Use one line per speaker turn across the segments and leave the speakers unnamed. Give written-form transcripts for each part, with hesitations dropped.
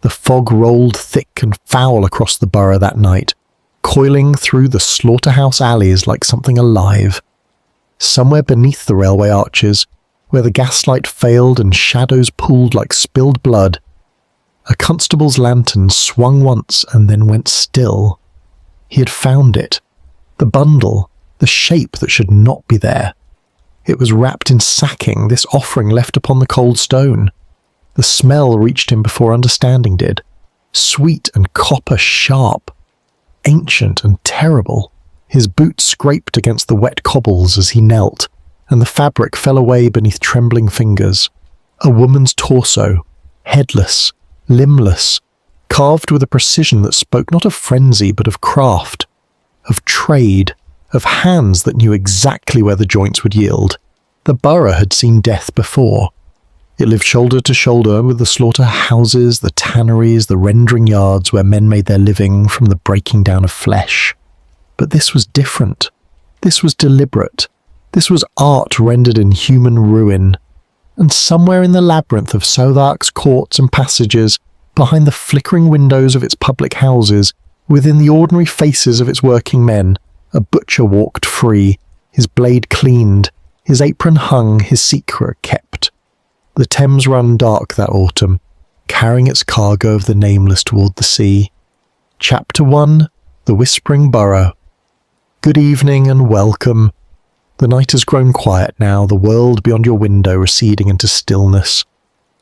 The fog rolled thick and foul across the borough that night, coiling through the slaughterhouse alleys like something alive. Somewhere beneath the railway arches, where the gaslight failed and shadows pooled like spilled blood, a constable's lantern swung once and then went still. He had found it. The bundle, the shape that should not be there. It was wrapped in sacking, this offering left upon the cold stone. The smell reached him before understanding did. Sweet and copper sharp. Ancient and terrible. His boots scraped against the wet cobbles as he knelt, and the fabric fell away beneath trembling fingers. A woman's torso, headless, limbless, carved with a precision that spoke not of frenzy but of craft, of trade, of hands that knew exactly where the joints would yield. The borough had seen death before. It lived shoulder to shoulder with the slaughterhouses, the tanneries, the rendering yards where men made their living from the breaking down of flesh. But this was different. This was deliberate. This was art rendered in human ruin. And somewhere in the labyrinth of Southwark's courts and passages, behind the flickering windows of its public houses, within the ordinary faces of its working men, a butcher walked free, his blade cleaned, his apron hung, his secret kept. The Thames ran dark that autumn, carrying its cargo of the nameless toward the sea. Chapter 1, The Whispering Borough. Good evening and welcome. The night has grown quiet now, the world beyond your window receding into stillness.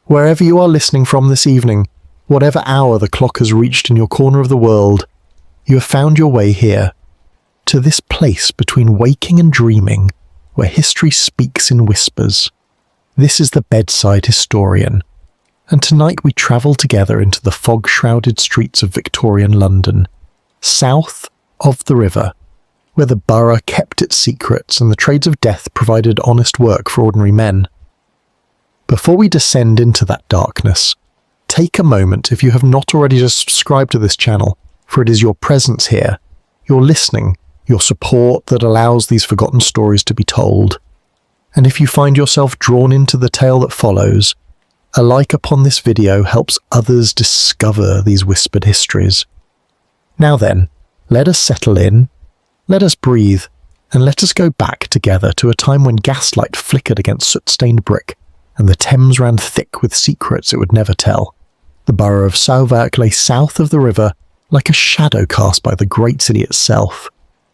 Wherever you are listening from this evening, whatever hour the clock has reached in your corner of the world, you have found your way here, to this place between waking and dreaming, where history speaks in whispers. This is the Bedside Historian, and tonight we travel together into the fog-shrouded streets of Victorian London, south of the river, where the borough kept its secrets and the trades of death provided honest work for ordinary men. Before we descend into that darkness, take a moment, if you have not already, to subscribe to this channel, for it is your presence here, your listening, your support that allows these forgotten stories to be told. And if you find yourself drawn into the tale that follows, a like upon this video helps others discover these whispered histories. Now then, let us settle in, let us breathe, and let us go back together to a time when gaslight flickered against soot-stained brick, and the Thames ran thick with secrets it would never tell. The borough of Southwark lay south of the river, like a shadow cast by the great city itself.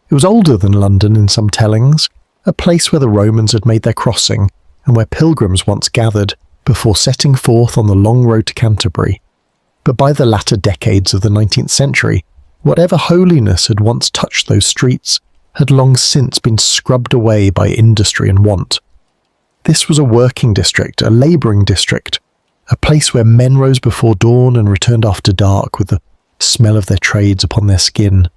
It was older than London in some tellings, a place where the Romans had made their crossing, and where pilgrims once gathered before setting forth on the long road to Canterbury. But by the latter decades of the 19th century, whatever holiness had once touched those streets had long since been scrubbed away by industry and want. This was a working district, a labouring district, a place where men rose before dawn and returned after dark with the smell of their trades upon their skin.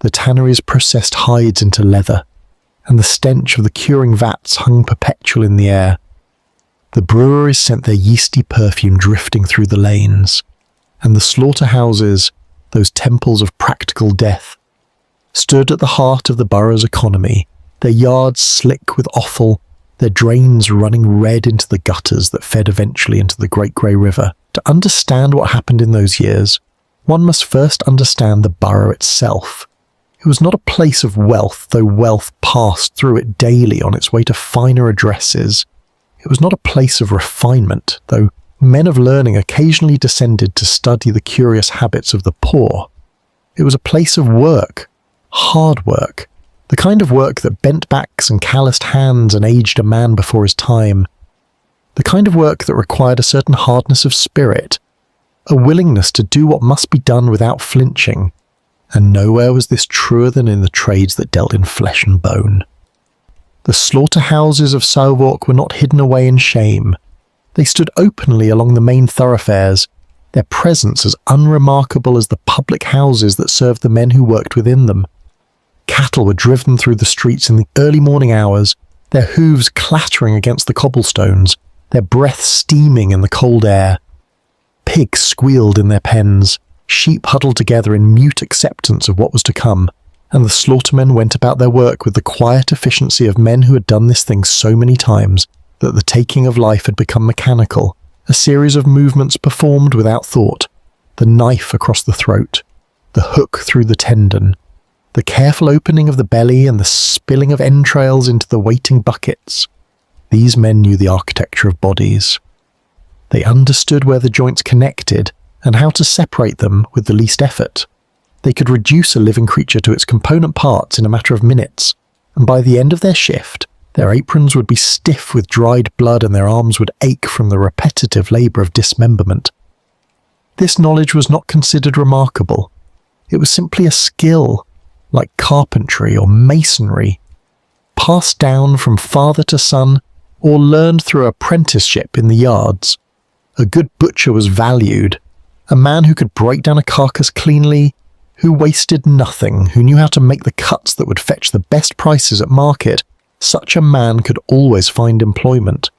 The tanneries processed hides into leather, and the stench of the curing vats hung perpetual in the air. The breweries sent their yeasty perfume drifting through the lanes, and the slaughterhouses, those temples of practical death, stood at the heart of the borough's economy, their yards slick with offal, their drains running red into the gutters that fed eventually into the Great Grey River. To understand what happened in those years, one must first understand the borough itself. It was not a place of wealth, though wealth passed through it daily on its way to finer addresses. It was not a place of refinement, though men of learning occasionally descended to study the curious habits of the poor. It was a place of work, hard work, the kind of work that bent backs and calloused hands and aged a man before his time, the kind of work that required a certain hardness of spirit, a willingness to do what must be done without flinching, and nowhere was this truer than in the trades that dealt in flesh and bone. The slaughterhouses of Southwark were not hidden away in shame. They stood openly along the main thoroughfares, their presence as unremarkable as the public houses that served the men who worked within them. Cattle were driven through the streets in the early morning hours, their hooves clattering against the cobblestones, their breath steaming in the cold air. Pigs squealed in their pens, sheep huddled together in mute acceptance of what was to come, and the slaughtermen went about their work with the quiet efficiency of men who had done this thing so many times that the taking of life had become mechanical, a series of movements performed without thought, the knife across the throat, the hook through the tendon, the careful opening of the belly and the spilling of entrails into the waiting buckets. These men knew the architecture of bodies. They understood where the joints connected and how to separate them with the least effort. They could reduce a living creature to its component parts in a matter of minutes, and by the end of their shift, their aprons would be stiff with dried blood and their arms would ache from the repetitive labour of dismemberment. This knowledge was not considered remarkable. It was simply a skill, like carpentry or masonry, passed down from father to son or learned through apprenticeship in the yards. A good butcher was valued, a man who could break down a carcass cleanly, who wasted nothing, who knew how to make the cuts that would fetch the best prices at market. Such a man could always find employment.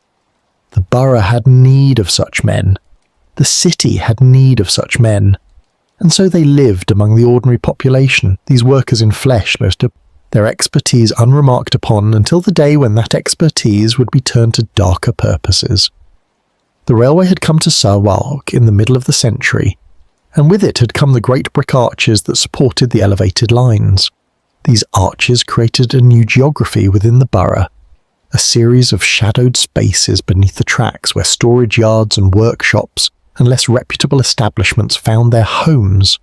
The borough had need of such men. The city had need of such men. And so they lived among the ordinary population, these workers in flesh, their expertise unremarked upon until the day when that expertise would be turned to darker purposes. The railway had come to Southwark in the middle of the century, and with it had come the great brick arches that supported the elevated lines. These arches created a new geography within the borough, a series of shadowed spaces beneath the tracks where storage yards and workshops and less reputable establishments found their homes.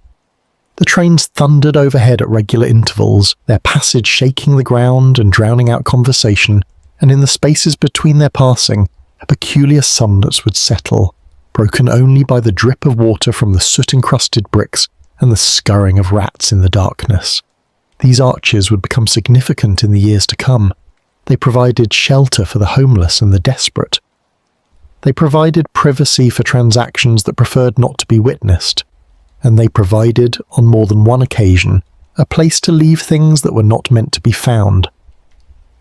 The trains thundered overhead at regular intervals, their passage shaking the ground and drowning out conversation, and in the spaces between their passing, a peculiar silence would settle, broken only by the drip of water from the soot-encrusted bricks and the scurrying of rats in the darkness. These arches would become significant in the years to come. They provided shelter for the homeless and the desperate. They provided privacy for transactions that preferred not to be witnessed. And they provided, on more than one occasion, a place to leave things that were not meant to be found.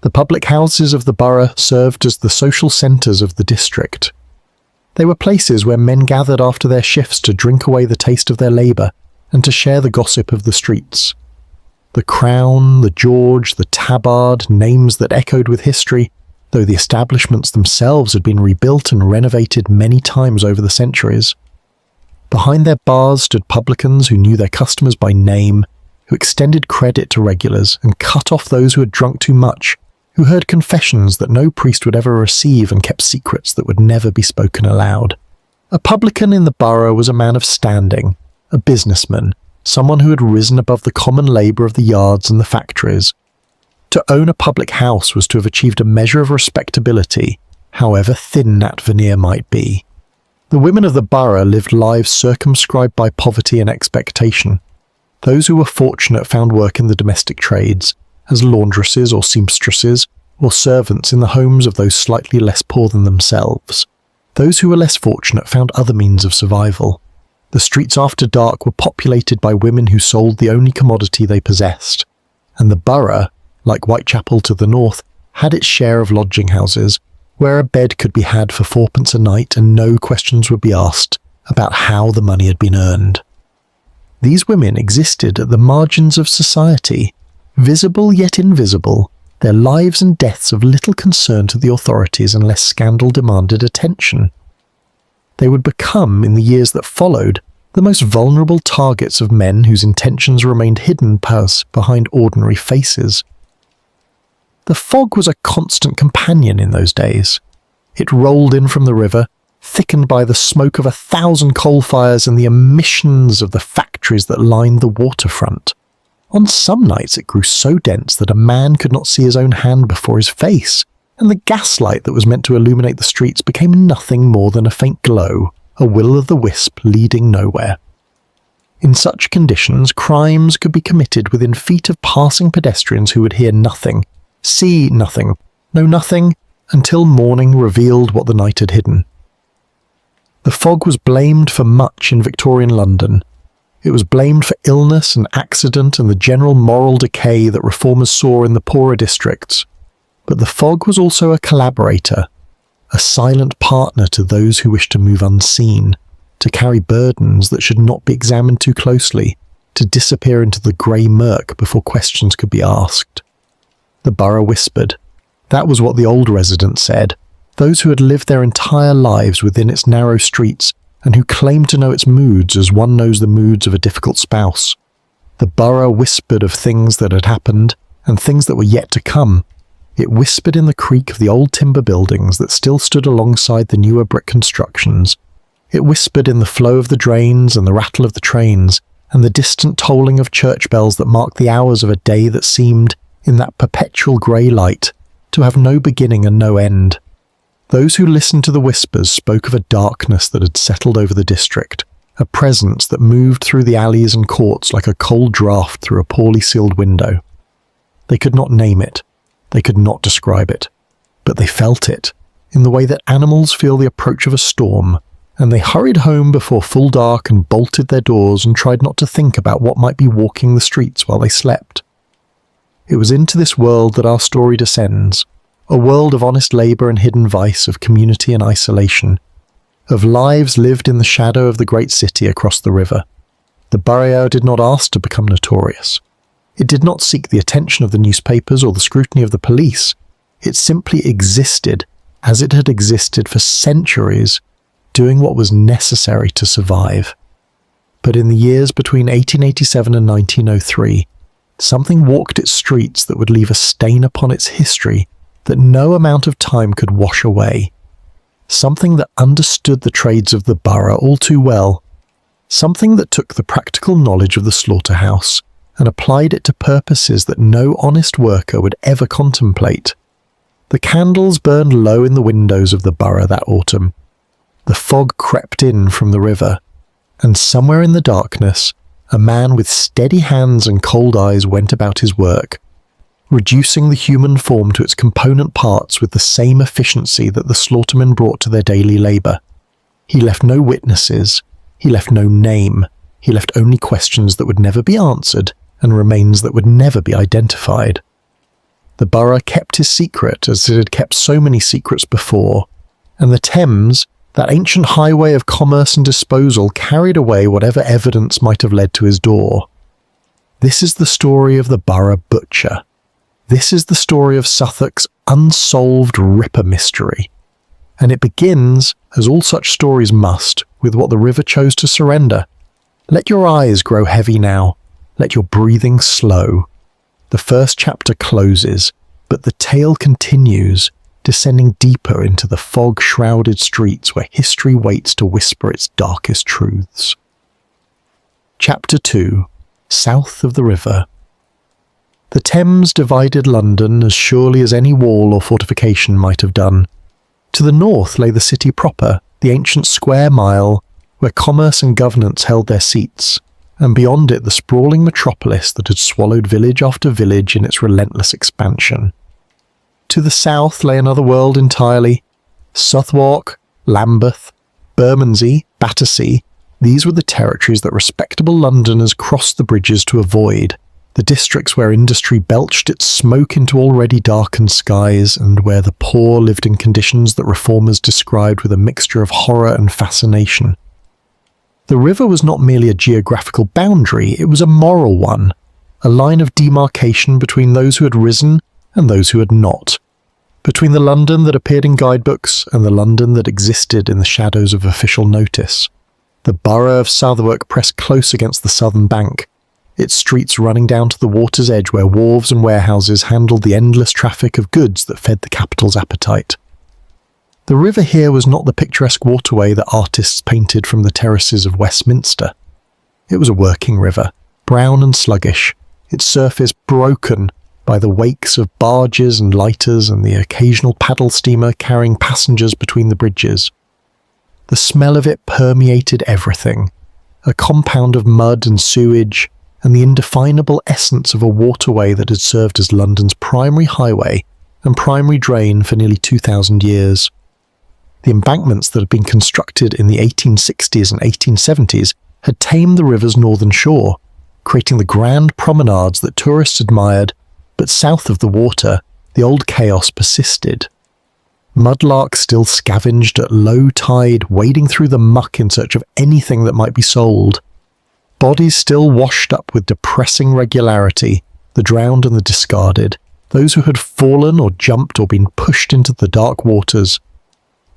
The public houses of the borough served as the social centres of the district. They were places where men gathered after their shifts to drink away the taste of their labour and to share the gossip of the streets. The Crown, the George, the Tabard, names that echoed with history, though the establishments themselves had been rebuilt and renovated many times over the centuries. Behind their bars stood publicans who knew their customers by name, who extended credit to regulars and cut off those who had drunk too much, who heard confessions that no priest would ever receive and kept secrets that would never be spoken aloud. A publican in the borough was a man of standing, a businessman, someone who had risen above the common labour of the yards and the factories. To own a public house was to have achieved a measure of respectability, however thin that veneer might be. The women of the borough lived lives circumscribed by poverty and expectation. Those who were fortunate found work in the domestic trades, as laundresses or seamstresses, or servants in the homes of those slightly less poor than themselves. Those who were less fortunate found other means of survival. The streets after dark were populated by women who sold the only commodity they possessed, and the borough, like Whitechapel to the north, had its share of lodging houses, where a bed could be had for 4p a night and no questions would be asked about how the money had been earned. These women existed at the margins of society, visible yet invisible, their lives and deaths of little concern to the authorities unless scandal demanded attention. They would become, in the years that followed, the most vulnerable targets of men whose intentions remained hidden behind ordinary faces. The fog was a constant companion in those days. It rolled in from the river, thickened by the smoke of 1,000 coal fires and the emissions of the factories that lined the waterfront. On some nights it grew so dense that a man could not see his own hand before his face, and the gaslight that was meant to illuminate the streets became nothing more than a faint glow, a will-o'-the-wisp leading nowhere. In such conditions, crimes could be committed within feet of passing pedestrians who would hear nothing, see nothing, know nothing, until morning revealed what the night had hidden. The fog was blamed for much in Victorian London. It was blamed for illness and accident and the general moral decay that reformers saw in the poorer districts. But the fog was also a collaborator, a silent partner to those who wished to move unseen, to carry burdens that should not be examined too closely, to disappear into the grey murk before questions could be asked. The borough whispered. That was what the old residents said, those who had lived their entire lives within its narrow streets and who claimed to know its moods as one knows the moods of a difficult spouse. The borough whispered of things that had happened and things that were yet to come. It whispered in the creak of the old timber buildings that still stood alongside the newer brick constructions. It whispered in the flow of the drains and the rattle of the trains, and the distant tolling of church bells that marked the hours of a day that seemed, in that perpetual grey light, to have no beginning and no end. Those who listened to the whispers spoke of a darkness that had settled over the district, a presence that moved through the alleys and courts like a cold draught through a poorly sealed window. They could not name it, they could not describe it, but they felt it, in the way that animals feel the approach of a storm, and they hurried home before full dark and bolted their doors and tried not to think about what might be walking the streets while they slept. It was into this world that our story descends, a world of honest labour and hidden vice, of community and isolation, of lives lived in the shadow of the great city across the river. The borough did not ask to become notorious. It did not seek the attention of the newspapers or the scrutiny of the police. It simply existed as it had existed for centuries, doing what was necessary to survive. But in the years between 1887 and 1903, something walked its streets that would leave a stain upon its history that no amount of time could wash away. Something that understood the trades of the borough all too well. Something that took the practical knowledge of the slaughterhouse and applied it to purposes that no honest worker would ever contemplate. The candles burned low in the windows of the borough that autumn. The fog crept in from the river, and somewhere in the darkness, a man with steady hands and cold eyes went about his work, reducing the human form to its component parts with the same efficiency that the slaughtermen brought to their daily labour. He left no witnesses, he left no name, he left only questions that would never be answered and remains that would never be identified. The borough kept his secret as it had kept so many secrets before, and the Thames, that ancient highway of commerce and disposal, carried away whatever evidence might have led to his door. This is the story of the Borough Butcher. This is the story of Southwark's unsolved Ripper mystery. And it begins, as all such stories must, with what the river chose to surrender. Let your eyes grow heavy now. Let your breathing slow. The first chapter closes, but the tale continues, descending deeper into the fog-shrouded streets where history waits to whisper its darkest truths. Chapter 2. South of the River. The Thames divided London as surely as any wall or fortification might have done. To the north lay the city proper, the ancient square mile, where commerce and governance held their seats, and beyond it the sprawling metropolis that had swallowed village after village in its relentless expansion. To the south lay another world entirely. Southwark, Lambeth, Bermondsey, Battersea, these were the territories that respectable Londoners crossed the bridges to avoid, the districts where industry belched its smoke into already darkened skies, and where the poor lived in conditions that reformers described with a mixture of horror and fascination. The river was not merely a geographical boundary, it was a moral one, a line of demarcation between those who had risen and those who had not, between the London that appeared in guidebooks and the London that existed in the shadows of official notice. The borough of Southwark pressed close against the southern bank, its streets running down to the water's edge where wharves and warehouses handled the endless traffic of goods that fed the capital's appetite. The river here was not the picturesque waterway that artists painted from the terraces of Westminster. It was a working river, brown and sluggish, its surface broken by the wakes of barges and lighters and the occasional paddle steamer carrying passengers between the bridges. The smell of it permeated everything, a compound of mud and sewage, and the indefinable essence of a waterway that had served as London's primary highway and primary drain for nearly 2,000 years. The embankments that had been constructed in the 1860s and 1870s had tamed the river's northern shore, creating the grand promenades that tourists admired, but south of the water, the old chaos persisted. Mudlarks still scavenged at low tide, wading through the muck in search of anything that might be sold. Bodies still washed up with depressing regularity, the drowned and the discarded, those who had fallen or jumped or been pushed into the dark waters.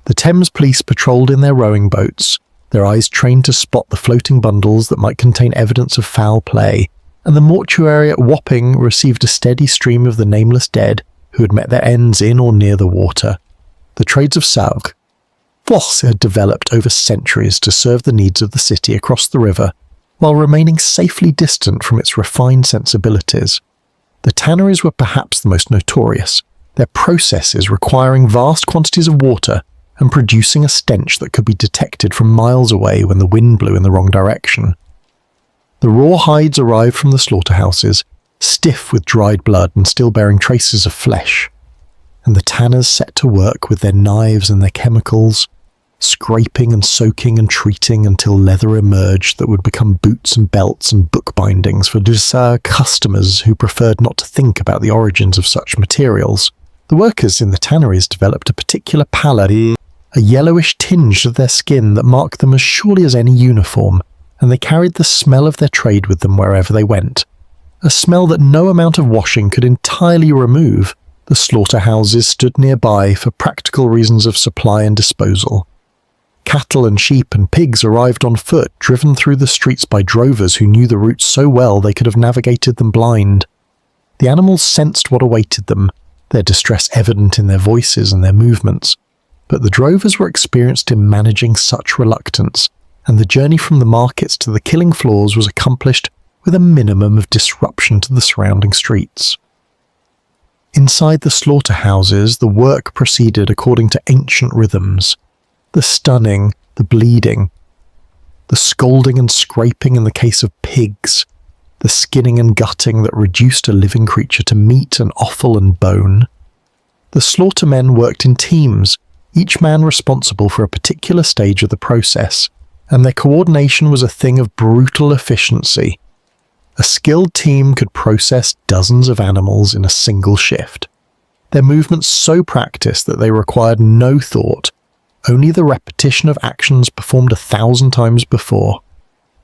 The Thames police patrolled in their rowing boats, their eyes trained to spot the floating bundles that might contain evidence of foul play, and the mortuary at Wapping received a steady stream of the nameless dead who had met their ends in or near the water. The trades of Southwark had developed over centuries to serve the needs of the city across the river, while remaining safely distant from its refined sensibilities. The tanneries were perhaps the most notorious, their processes requiring vast quantities of water and producing a stench that could be detected from miles away when the wind blew in the wrong direction. The raw hides arrived from the slaughterhouses, stiff with dried blood and still bearing traces of flesh, and the tanners set to work with their knives and their chemicals, scraping and soaking and treating until leather emerged that would become boots and belts and bookbindings for customers who preferred not to think about the origins of such materials. The workers in the tanneries developed a particular pallor, a yellowish tinge of their skin that marked them as surely as any uniform, and they carried the smell of their trade with them wherever they went. A smell that no amount of washing could entirely remove. The slaughterhouses stood nearby for practical reasons of supply and disposal. Cattle and sheep and pigs arrived on foot, driven through the streets by drovers who knew the routes so well they could have navigated them blind. The animals sensed what awaited them, their distress evident in their voices and their movements, but the drovers were experienced in managing such reluctance, and the journey from the markets to the killing floors was accomplished with a minimum of disruption to the surrounding streets. Inside the slaughterhouses, the work proceeded according to ancient rhythms. The stunning, the bleeding, the scalding and scraping in the case of pigs, the skinning and gutting that reduced a living creature to meat and offal and bone. The slaughtermen worked in teams, each man responsible for a particular stage of the process, and their coordination was a thing of brutal efficiency. A skilled team could process dozens of animals in a single shift. Their movements so practiced that they required no thought, only the repetition of actions performed 1,000 times before.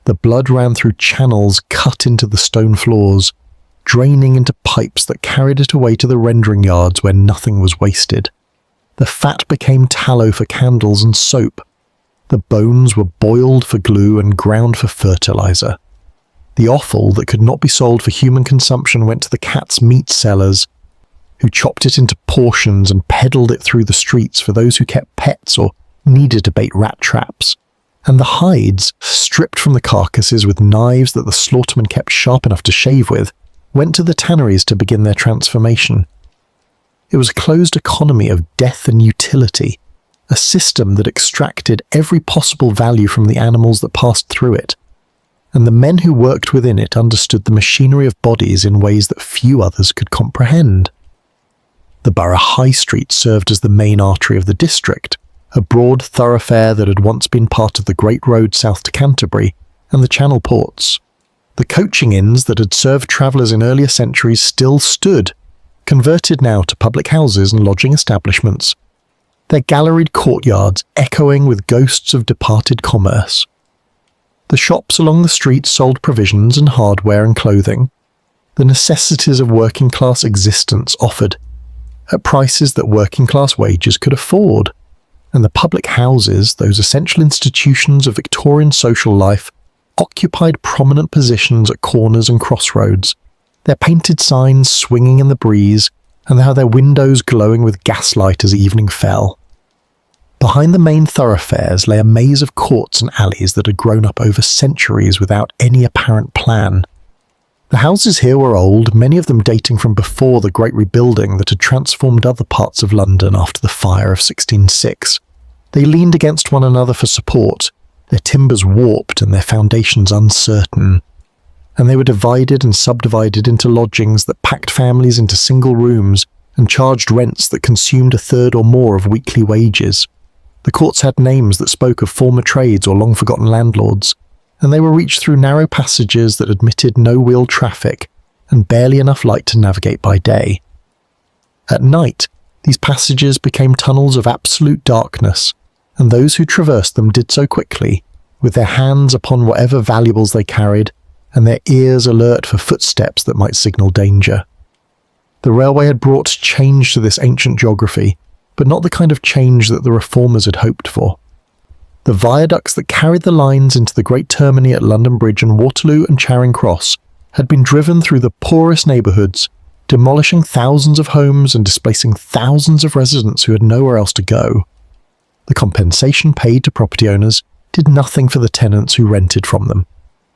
The blood ran through channels cut into the stone floors, draining into pipes that carried it away to the rendering yards where nothing was wasted. The fat became tallow for candles and soap. The bones were boiled for glue and ground for fertilizer. The offal that could not be sold for human consumption went to the cat's meat sellers, who chopped it into portions and peddled it through the streets for those who kept pets or needed to bait rat traps. And the hides, stripped from the carcasses with knives that the slaughtermen kept sharp enough to shave with, went to the tanneries to begin their transformation. It was a closed economy of death and utility, a system that extracted every possible value from the animals that passed through it, and the men who worked within it understood the machinery of bodies in ways that few others could comprehend. The Borough High Street served as the main artery of the district, a broad thoroughfare that had once been part of the Great Road south to Canterbury and the Channel ports. The coaching inns that had served travellers in earlier centuries still stood, converted now to public houses and lodging establishments, their galleried courtyards echoing with ghosts of departed commerce. The shops along the street sold provisions and hardware and clothing, the necessities of working-class existence offered, at prices that working-class wages could afford, and the public houses, those essential institutions of Victorian social life, occupied prominent positions at corners and crossroads, their painted signs swinging in the breeze, and how their windows glowing with gaslight as evening fell. Behind the main thoroughfares lay a maze of courts and alleys that had grown up over centuries without any apparent plan. The houses here were old, many of them dating from before the great rebuilding that had transformed other parts of London after the fire of 1606. They leaned against one another for support, their timbers warped and their foundations uncertain, and they were divided and subdivided into lodgings that packed families into single rooms and charged rents that consumed a third or more of weekly wages. The courts had names that spoke of former trades or long-forgotten landlords, and they were reached through narrow passages that admitted no wheeled traffic and barely enough light to navigate by day. At night, these passages became tunnels of absolute darkness, and those who traversed them did so quickly, with their hands upon whatever valuables they carried, and their ears alert for footsteps that might signal danger. The railway had brought change to this ancient geography, but not the kind of change that the reformers had hoped for. The viaducts that carried the lines into the Great Termini at London Bridge and Waterloo and Charing Cross had been driven through the poorest neighbourhoods, demolishing thousands of homes and displacing thousands of residents who had nowhere else to go. The compensation paid to property owners did nothing for the tenants who rented from them,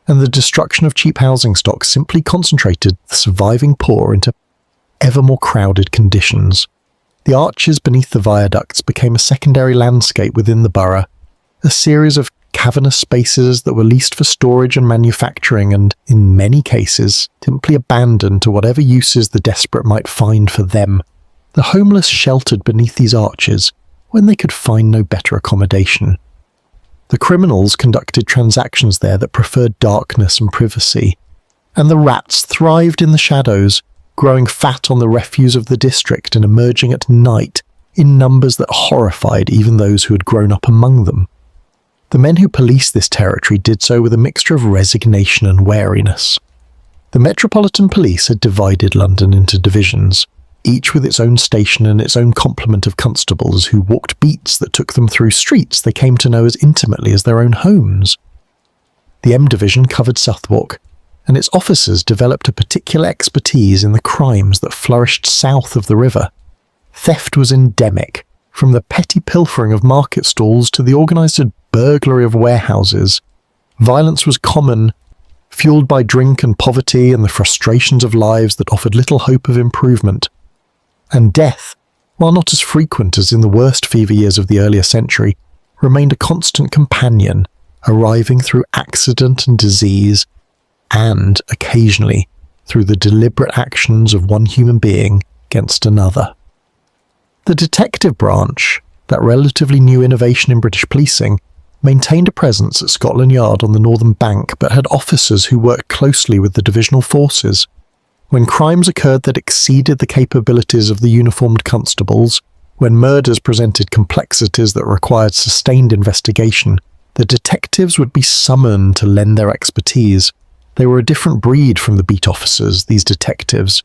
and the destruction of cheap housing stock simply concentrated the surviving poor into ever more crowded conditions. The arches beneath the viaducts became a secondary landscape within the borough, a series of cavernous spaces that were leased for storage and manufacturing and, in many cases, simply abandoned to whatever uses the desperate might find for them. The homeless sheltered beneath these arches when they could find no better accommodation. The criminals conducted transactions there that preferred darkness and privacy, and the rats thrived in the shadows, growing fat on the refuse of the district and emerging at night in numbers that horrified even those who had grown up among them. The men who policed this territory did so with a mixture of resignation and wariness. The Metropolitan Police had divided London into divisions, each with its own station and its own complement of constables who walked beats that took them through streets they came to know as intimately as their own homes. The M Division covered Southwark, and its officers developed a particular expertise in the crimes that flourished south of the river. Theft was endemic, from the petty pilfering of market stalls to the organised burglary of warehouses. Violence was common, fueled by drink and poverty and the frustrations of lives that offered little hope of improvement. And death, while not as frequent as in the worst fever years of the earlier century, remained a constant companion, arriving through accident and disease, and, occasionally, through the deliberate actions of one human being against another. The detective branch, that relatively new innovation in British policing, maintained a presence at Scotland Yard on the northern bank but had officers who worked closely with the divisional forces. When crimes occurred that exceeded the capabilities of the uniformed constables, when murders presented complexities that required sustained investigation, the detectives would be summoned to lend their expertise. They were a different breed from the beat officers, these detectives.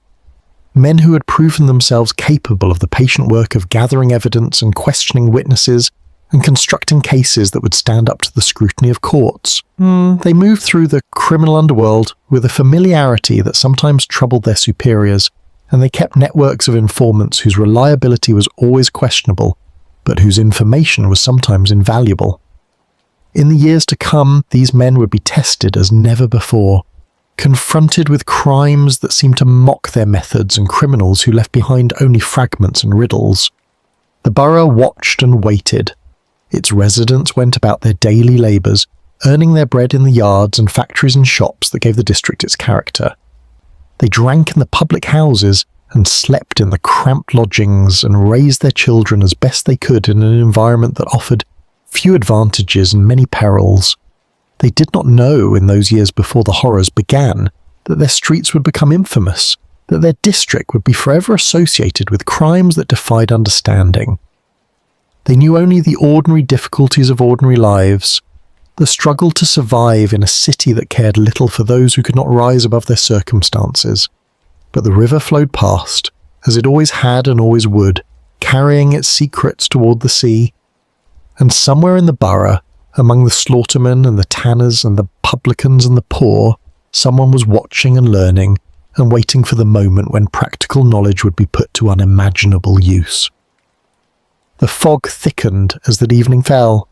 Men who had proven themselves capable of the patient work of gathering evidence and questioning witnesses and constructing cases that would stand up to the scrutiny of courts. They moved through the criminal underworld with a familiarity that sometimes troubled their superiors, and they kept networks of informants whose reliability was always questionable, but whose information was sometimes invaluable. In the years to come, these men would be tested as never before, confronted with crimes that seemed to mock their methods and criminals who left behind only fragments and riddles. The borough watched and waited. Its residents went about their daily labours, earning their bread in the yards and factories and shops that gave the district its character. They drank in the public houses and slept in the cramped lodgings and raised their children as best they could in an environment that offered few advantages and many perils. They did not know in those years before the horrors began that their streets would become infamous, that their district would be forever associated with crimes that defied understanding. They knew only the ordinary difficulties of ordinary lives, the struggle to survive in a city that cared little for those who could not rise above their circumstances. But the river flowed past, as it always had and always would, carrying its secrets toward the sea. And somewhere in the borough, among the slaughtermen and the tanners and the publicans and the poor, someone was watching and learning and waiting for the moment when practical knowledge would be put to unimaginable use. The fog thickened as the evening fell,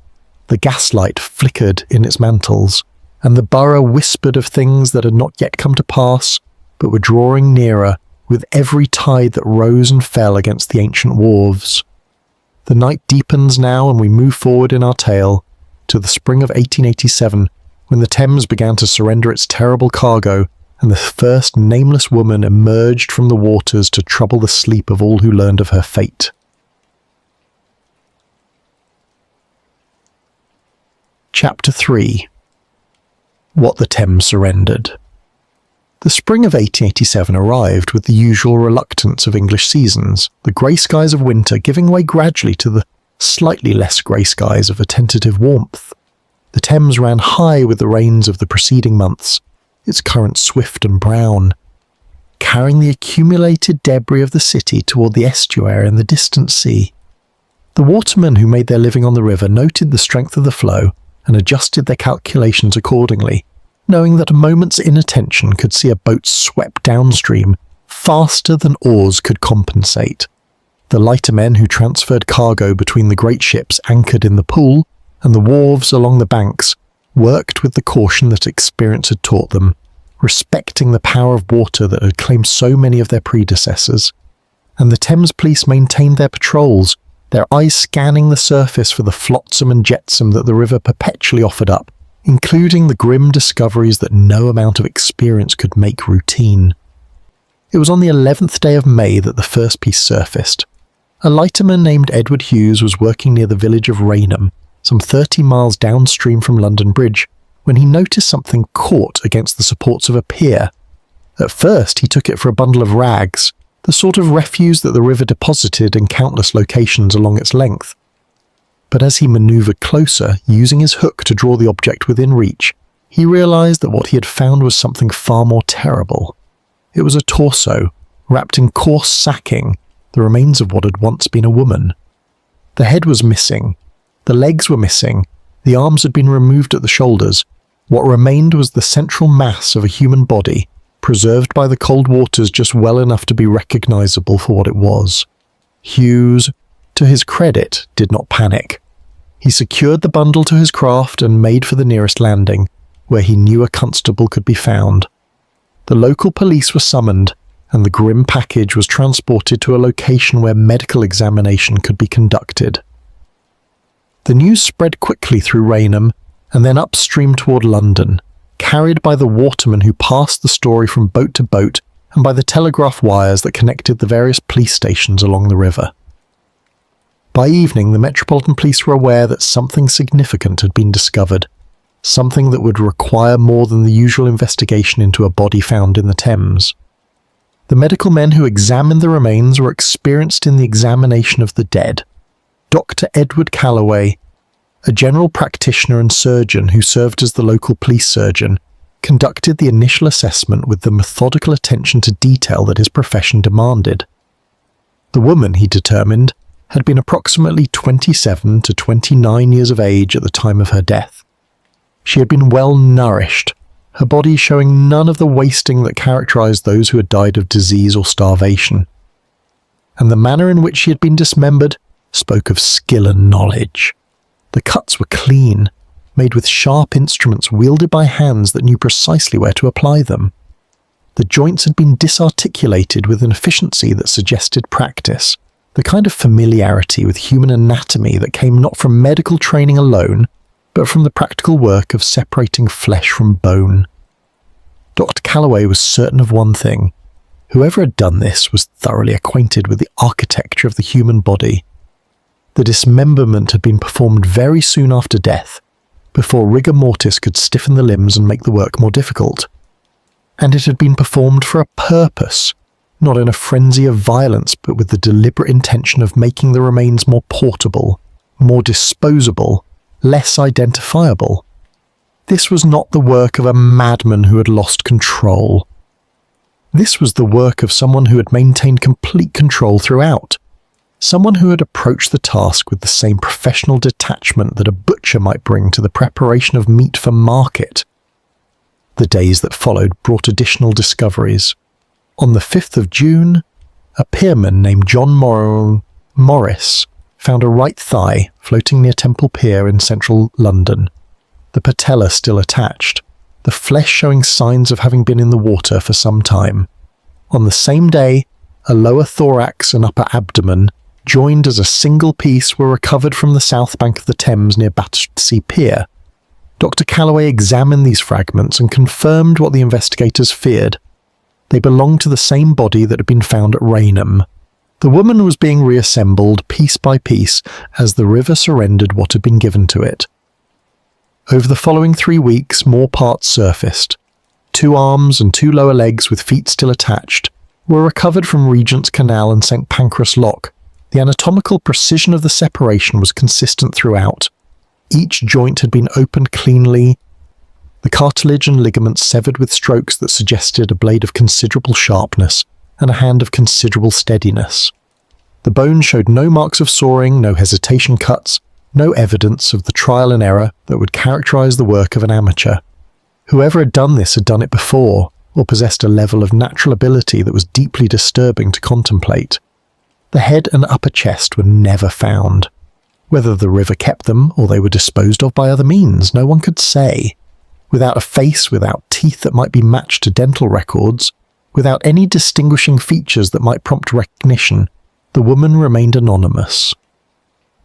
the gaslight flickered in its mantles, and the borough whispered of things that had not yet come to pass, but were drawing nearer with every tide that rose and fell against the ancient wharves. The night deepens now, and we move forward in our tale to the spring of 1887, when the Thames began to surrender its terrible cargo, and the first nameless woman emerged from the waters to trouble the sleep of all who learned of her fate. Chapter 3. What the Thames Surrendered. The spring of 1887 arrived with the usual reluctance of English seasons, the grey skies of winter giving way gradually to the slightly less grey skies of a tentative warmth. The Thames ran high with the rains of the preceding months, its current swift and brown, carrying the accumulated debris of the city toward the estuary and the distant sea. The watermen who made their living on the river noted the strength of the flow and adjusted their calculations accordingly, knowing that a moment's inattention could see a boat swept downstream faster than oars could compensate. The lighter men who transferred cargo between the great ships anchored in the pool and the wharves along the banks worked with the caution that experience had taught them, respecting the power of water that had claimed so many of their predecessors. And the Thames police maintained their patrols, their eyes scanning the surface for the flotsam and jetsam that the river perpetually offered up, including the grim discoveries that no amount of experience could make routine. It was on the 11th day of May that the first piece surfaced. A lighterman named Edward Hughes was working near the village of Rainham, some 30 miles downstream from London Bridge, when he noticed something caught against the supports of a pier. At first he took it for a bundle of rags, the sort of refuse that the river deposited in countless locations along its length. But as he manoeuvred closer, using his hook to draw the object within reach, he realized that what he had found was something far more terrible. It was a torso, wrapped in coarse sacking, the remains of what had once been a woman. The head was missing, the legs were missing, the arms had been removed at the shoulders. What remained was the central mass of a human body, preserved by the cold waters just well enough to be recognizable for what it was. Hughes, to his credit, did not panic. He secured the bundle to his craft and made for the nearest landing, where he knew a constable could be found. The local police were summoned, and the grim package was transported to a location where medical examination could be conducted. The news spread quickly through Rainham, and then upstream toward London, carried by the watermen who passed the story from boat to boat and by the telegraph wires that connected the various police stations along the river. By evening, the Metropolitan Police were aware that something significant had been discovered, something that would require more than the usual investigation into a body found in the Thames. The medical men who examined the remains were experienced in the examination of the dead. Dr. Edward Calloway, a general practitioner and surgeon who served as the local police surgeon, conducted the initial assessment with the methodical attention to detail that his profession demanded. The woman, he determined, had been approximately 27 to 29 years of age at the time of her death. She had been well nourished, her body showing none of the wasting that characterized those who had died of disease or starvation. And the manner in which she had been dismembered spoke of skill and knowledge. The cuts were clean, made with sharp instruments wielded by hands that knew precisely where to apply them. The joints had been disarticulated with an efficiency that suggested practice, the kind of familiarity with human anatomy that came not from medical training alone, but from the practical work of separating flesh from bone. Dr. Calloway was certain of one thing. Whoever had done this was thoroughly acquainted with the architecture of the human body. The dismemberment had been performed very soon after death, before rigor mortis could stiffen the limbs and make the work more difficult. And it had been performed for a purpose, not in a frenzy of violence, but with the deliberate intention of making the remains more portable, more disposable, less identifiable. This was not the work of a madman who had lost control. This was the work of someone who had maintained complete control throughout. Someone who had approached the task with the same professional detachment that a butcher might bring to the preparation of meat for market. The days that followed brought additional discoveries. On the 5th of June, a pierman named John Morris found a right thigh floating near Temple Pier in central London, the patella still attached, the flesh showing signs of having been in the water for some time. On the same day, a lower thorax and upper abdomen, joined as a single piece, were recovered from the south bank of the Thames near Battersea Pier. Dr. Calloway examined these fragments and confirmed what the investigators feared. They belonged to the same body that had been found at Rainham. The woman was being reassembled piece by piece as the river surrendered what had been given to it. Over the following 3 weeks, more parts surfaced. 2 arms and 2 lower legs with feet still attached were recovered from Regent's Canal and St. Pancras Lock. The anatomical precision of the separation was consistent throughout. Each joint had been opened cleanly, the cartilage and ligaments severed with strokes that suggested a blade of considerable sharpness and a hand of considerable steadiness. The bones showed no marks of sawing, no hesitation cuts, no evidence of the trial and error that would characterize the work of an amateur. Whoever had done this had done it before, or possessed a level of natural ability that was deeply disturbing to contemplate. The head and upper chest were never found. Whether the river kept them or they were disposed of by other means, no one could say. Without a face, without teeth that might be matched to dental records, without any distinguishing features that might prompt recognition, the woman remained anonymous.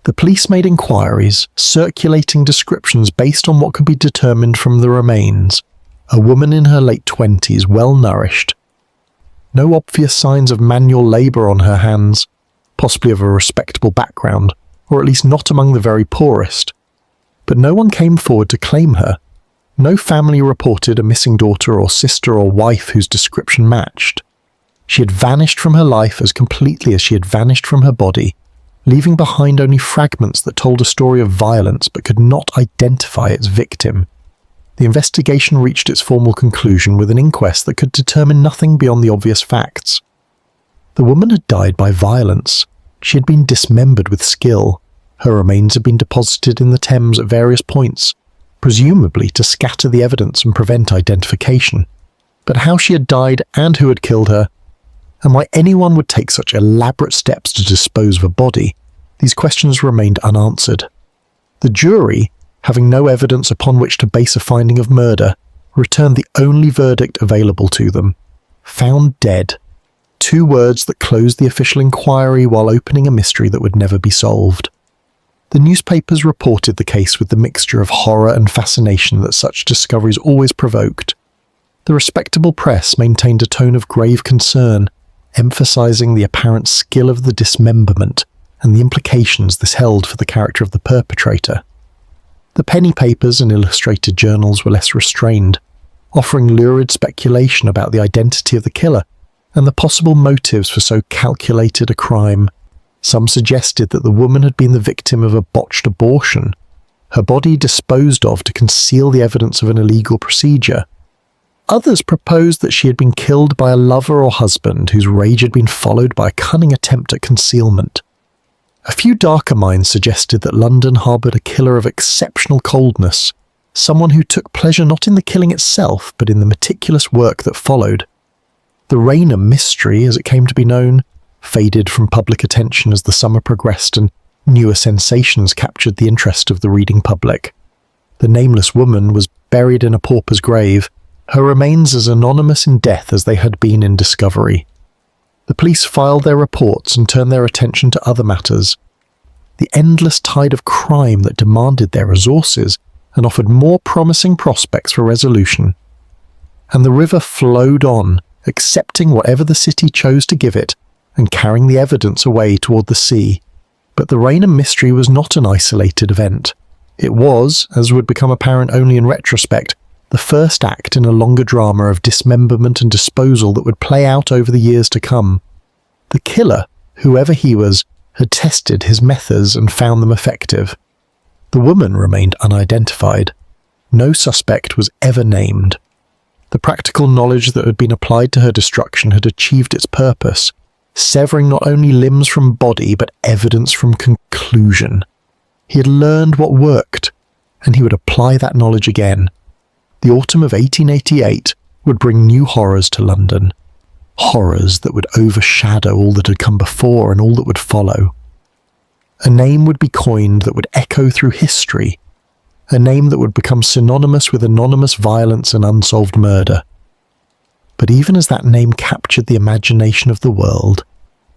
The police made inquiries, circulating descriptions based on what could be determined from the remains. A woman in her late 20s, well nourished. No obvious signs of manual labour on her hands, possibly of a respectable background, or at least not among the very poorest. But no one came forward to claim her. No family reported a missing daughter or sister or wife whose description matched. She had vanished from her life as completely as she had vanished from her body, leaving behind only fragments that told a story of violence but could not identify its victim. The investigation reached its formal conclusion with an inquest that could determine nothing beyond the obvious facts. The woman had died by violence. She had been dismembered with skill. Her remains had been deposited in the Thames at various points, presumably to scatter the evidence and prevent identification. But how she had died and who had killed her, and why anyone would take such elaborate steps to dispose of a body, these questions remained unanswered. The jury, having no evidence upon which to base a finding of murder, returned the only verdict available to them: found dead. 2 words that closed the official inquiry while opening a mystery that would never be solved. The newspapers reported the case with the mixture of horror and fascination that such discoveries always provoked. The respectable press maintained a tone of grave concern, emphasizing the apparent skill of the dismemberment and the implications this held for the character of the perpetrator. The penny papers and illustrated journals were less restrained, offering lurid speculation about the identity of the killer and the possible motives for so calculated a crime. Some suggested that the woman had been the victim of a botched abortion, her body disposed of to conceal the evidence of an illegal procedure. Others proposed that she had been killed by a lover or husband whose rage had been followed by a cunning attempt at concealment. A few darker minds suggested that London harboured a killer of exceptional coldness, someone who took pleasure not in the killing itself but in the meticulous work that followed. The Raynham mystery, as it came to be known, faded from public attention as the summer progressed and newer sensations captured the interest of the reading public. The nameless woman was buried in a pauper's grave, her remains as anonymous in death as they had been in discovery. The police filed their reports and turned their attention to other matters. The endless tide of crime that demanded their resources and offered more promising prospects for resolution. And the river flowed on, accepting whatever the city chose to give it and carrying the evidence away toward the sea. But the Raynham mystery was not an isolated event. It was, as would become apparent only in retrospect, the first act in a longer drama of dismemberment and disposal that would play out over the years to come. The killer, whoever he was, had tested his methods and found them effective. The woman remained unidentified. No suspect was ever named. The practical knowledge that had been applied to her destruction had achieved its purpose, severing not only limbs from body but evidence from conclusion. He had learned what worked, and he would apply that knowledge again. The autumn of 1888 would bring new horrors to London, horrors that would overshadow all that had come before and all that would follow. A name would be coined that would echo through history, a name that would become synonymous with anonymous violence and unsolved murder. But even as that name captured the imagination of the world,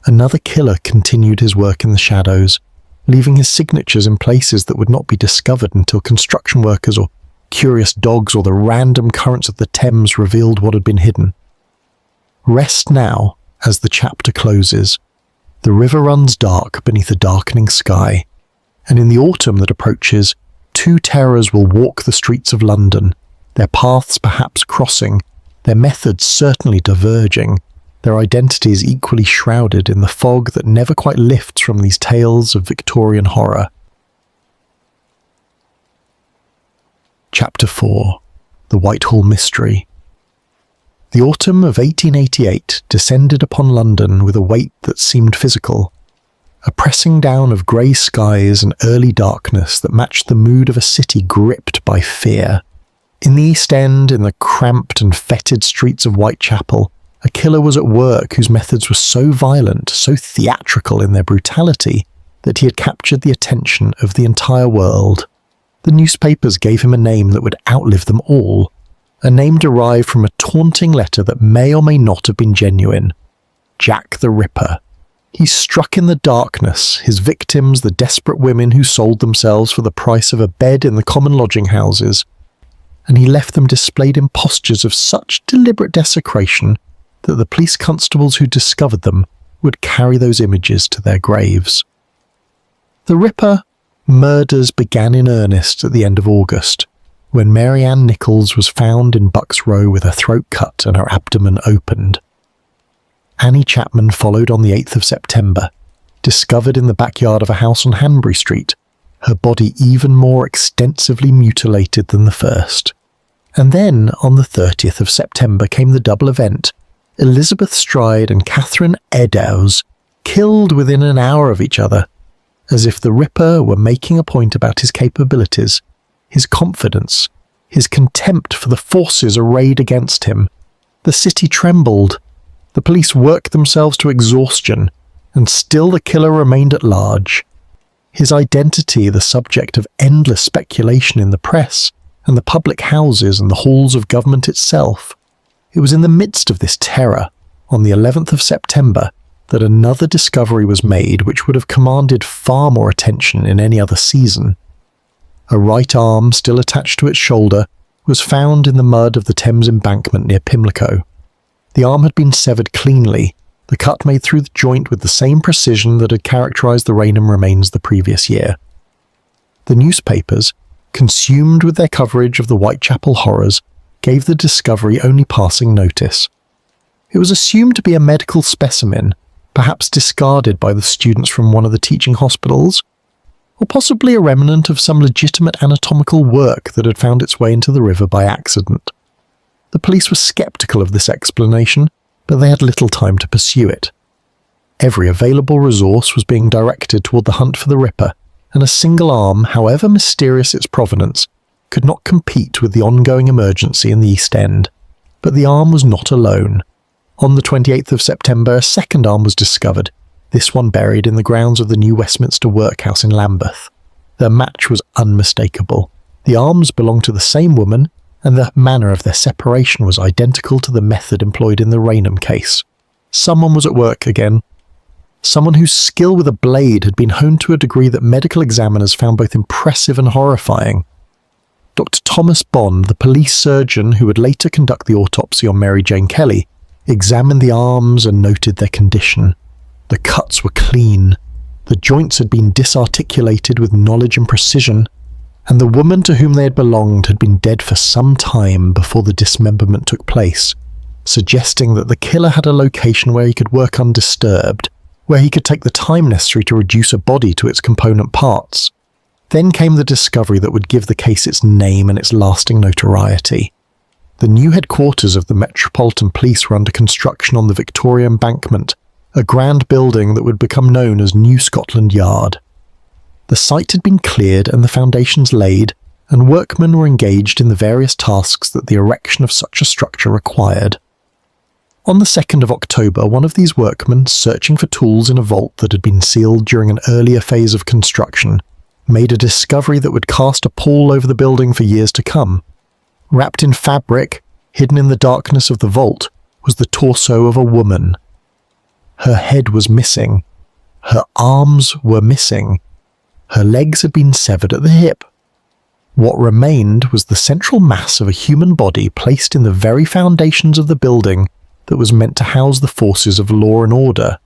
another killer continued his work in the shadows, leaving his signatures in places that would not be discovered until construction workers or curious dogs or the random currents of the Thames revealed what had been hidden. Rest now, as the chapter closes. The river runs dark beneath a darkening sky, and in the autumn that approaches, 2 terrors will walk the streets of London, their paths perhaps crossing, their methods certainly diverging, their identities equally shrouded in the fog that never quite lifts from these tales of Victorian horror. Chapter 4. The Whitehall Mystery. The autumn of 1888 descended upon London with a weight that seemed physical. a pressing down of grey skies and early darkness that matched the mood of a city gripped by fear. In the East End, in the cramped and fetid streets of Whitechapel, a killer was at work whose methods were so violent, so theatrical in their brutality, that he had captured the attention of the entire world. The newspapers gave him a name that would outlive them all, a name derived from a taunting letter that may or may not have been genuine. Jack the Ripper. He struck in the darkness, his victims the desperate women who sold themselves for the price of a bed in the common lodging houses, and he left them displayed in postures of such deliberate desecration that the police constables who discovered them would carry those images to their graves. The Ripper murders began in earnest at the end of August, when Mary Ann Nichols was found in Bucks Row with her throat cut and her abdomen opened. Annie Chapman followed on the 8th of September, discovered in the backyard of a house on Hanbury Street, her body even more extensively mutilated than the first. And then, on the 30th of September, came the double event. Elizabeth Stride and Catherine Eddowes killed within an hour of each other, as if the Ripper were making a point about his capabilities, his confidence, his contempt for the forces arrayed against him. The city trembled. The police worked themselves to exhaustion, and still the killer remained at large. His identity the subject of endless speculation in the press and the public houses and the halls of government itself. It was in the midst of this terror, on the 11th of September, that another discovery was made which would have commanded far more attention in any other season. A right arm, still attached to its shoulder, was found in the mud of the Thames embankment near Pimlico. The arm had been severed cleanly, the cut made through the joint with the same precision that had characterised the Rainham remains the previous year. The newspapers, consumed with their coverage of the Whitechapel horrors, gave the discovery only passing notice. It was assumed to be a medical specimen, perhaps discarded by the students from one of the teaching hospitals, or possibly a remnant of some legitimate anatomical work that had found its way into the river by accident. The police were sceptical of this explanation, but they had little time to pursue it. Every available resource was being directed toward the hunt for the Ripper, and a single arm, however mysterious its provenance, could not compete with the ongoing emergency in the East End. But the arm was not alone. On the 28th of September, a second arm was discovered, this one buried in the grounds of the new Westminster Workhouse in Lambeth. Their match was unmistakable. The arms belonged to the same woman, and the manner of their separation was identical to the method employed in the Rainham case. Someone was at work again. Someone whose skill with a blade had been honed to a degree that medical examiners found both impressive and horrifying. Dr. Thomas Bond, the police surgeon who would later conduct the autopsy on Mary Jane Kelly, examined the arms and noted their condition. The cuts were clean. The joints had been disarticulated with knowledge and precision, and the woman to whom they had belonged had been dead for some time before the dismemberment took place, suggesting that the killer had a location where he could work undisturbed, where he could take the time necessary to reduce a body to its component parts. Then came the discovery that would give the case its name and its lasting notoriety. The new headquarters of the Metropolitan Police were under construction on the Victoria Embankment, a grand building that would become known as New Scotland Yard. The site had been cleared and the foundations laid, and workmen were engaged in the various tasks that the erection of such a structure required. On the 2nd of October, one of these workmen, searching for tools in a vault that had been sealed during an earlier phase of construction, made a discovery that would cast a pall over the building for years to come. Wrapped in fabric, hidden in the darkness of the vault, was the torso of a woman. Her head was missing. Her arms were missing. Her legs had been severed at the hip. What remained was the central mass of a human body placed in the very foundations of the building that was meant to house the forces of law and order.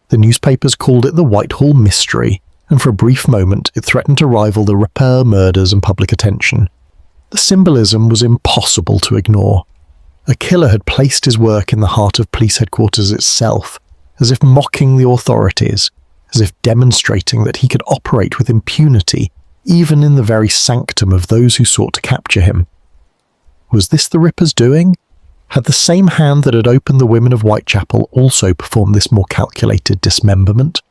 The newspapers called it the Whitehall Mystery, and for a brief moment it threatened to rival the Ripper murders and public attention. The symbolism was impossible to ignore. A killer had placed his work in the heart of police headquarters itself, as if mocking the authorities, as if demonstrating that he could operate with impunity even in the very sanctum of those who sought to capture him. Was this the Ripper's doing? Had the same hand that had opened the women of Whitechapel also performed this more calculated dismemberment?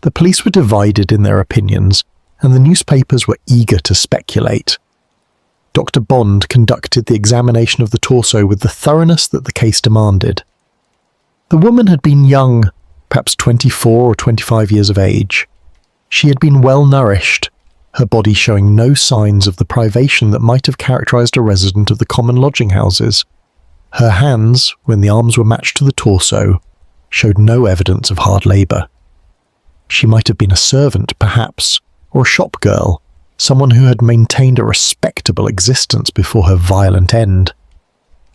The police were divided in their opinions, and the newspapers were eager to speculate. Dr. Bond conducted the examination of the torso with the thoroughness that the case demanded. The woman had been young, perhaps 24 or 25 years of age. She had been well nourished, her body showing no signs of the privation that might have characterized a resident of the common lodging houses. Her hands, when the arms were matched to the torso, showed no evidence of hard labour. She might have been a servant, perhaps, or a shop girl, someone who had maintained a respectable existence before her violent end.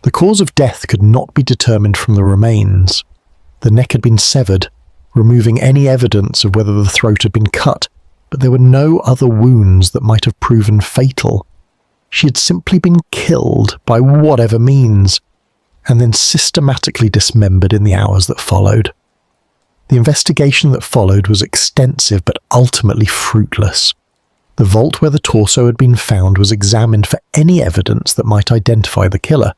The cause of death could not be determined from the remains. The neck had been severed, removing any evidence of whether the throat had been cut, but there were no other wounds that might have proven fatal. She had simply been killed by whatever means, and then systematically dismembered in the hours that followed. The investigation that followed was extensive but ultimately fruitless. The vault where the torso had been found was examined for any evidence that might identify the killer,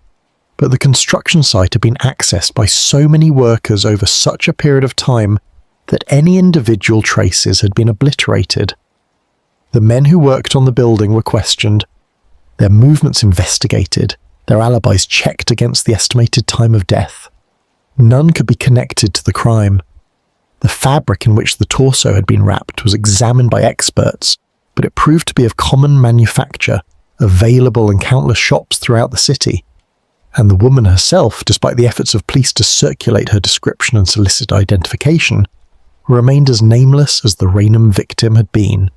but the construction site had been accessed by so many workers over such a period of time that any individual traces had been obliterated. The men who worked on the building were questioned, their movements investigated, their alibis checked against the estimated time of death. None could be connected to the crime. The fabric in which the torso had been wrapped was examined by experts, but it proved to be of common manufacture, available in countless shops throughout the city. And the woman herself, despite the efforts of police to circulate her description and solicit identification, remained as nameless as the Raynham victim had been.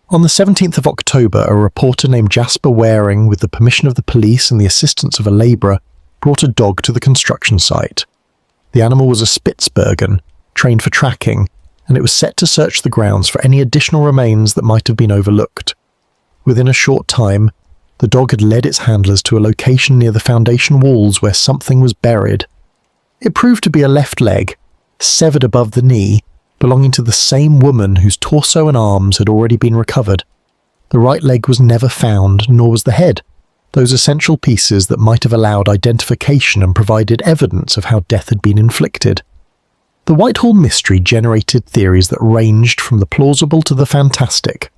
On the 17th of October, a reporter named Jasper Waring, with the permission of the police and the assistance of a labourer, brought a dog to the construction site. The animal was a Spitzbergen, trained for tracking, and it was set to search the grounds for any additional remains that might have been overlooked. Within a short time, the dog had led its handlers to a location near the foundation walls where something was buried. It proved to be a left leg, severed above the knee, belonging to the same woman whose torso and arms had already been recovered. The right leg was never found, nor was the head, those essential pieces that might have allowed identification and provided evidence of how death had been inflicted. The Whitehall mystery generated theories that ranged from the plausible to the fantastic.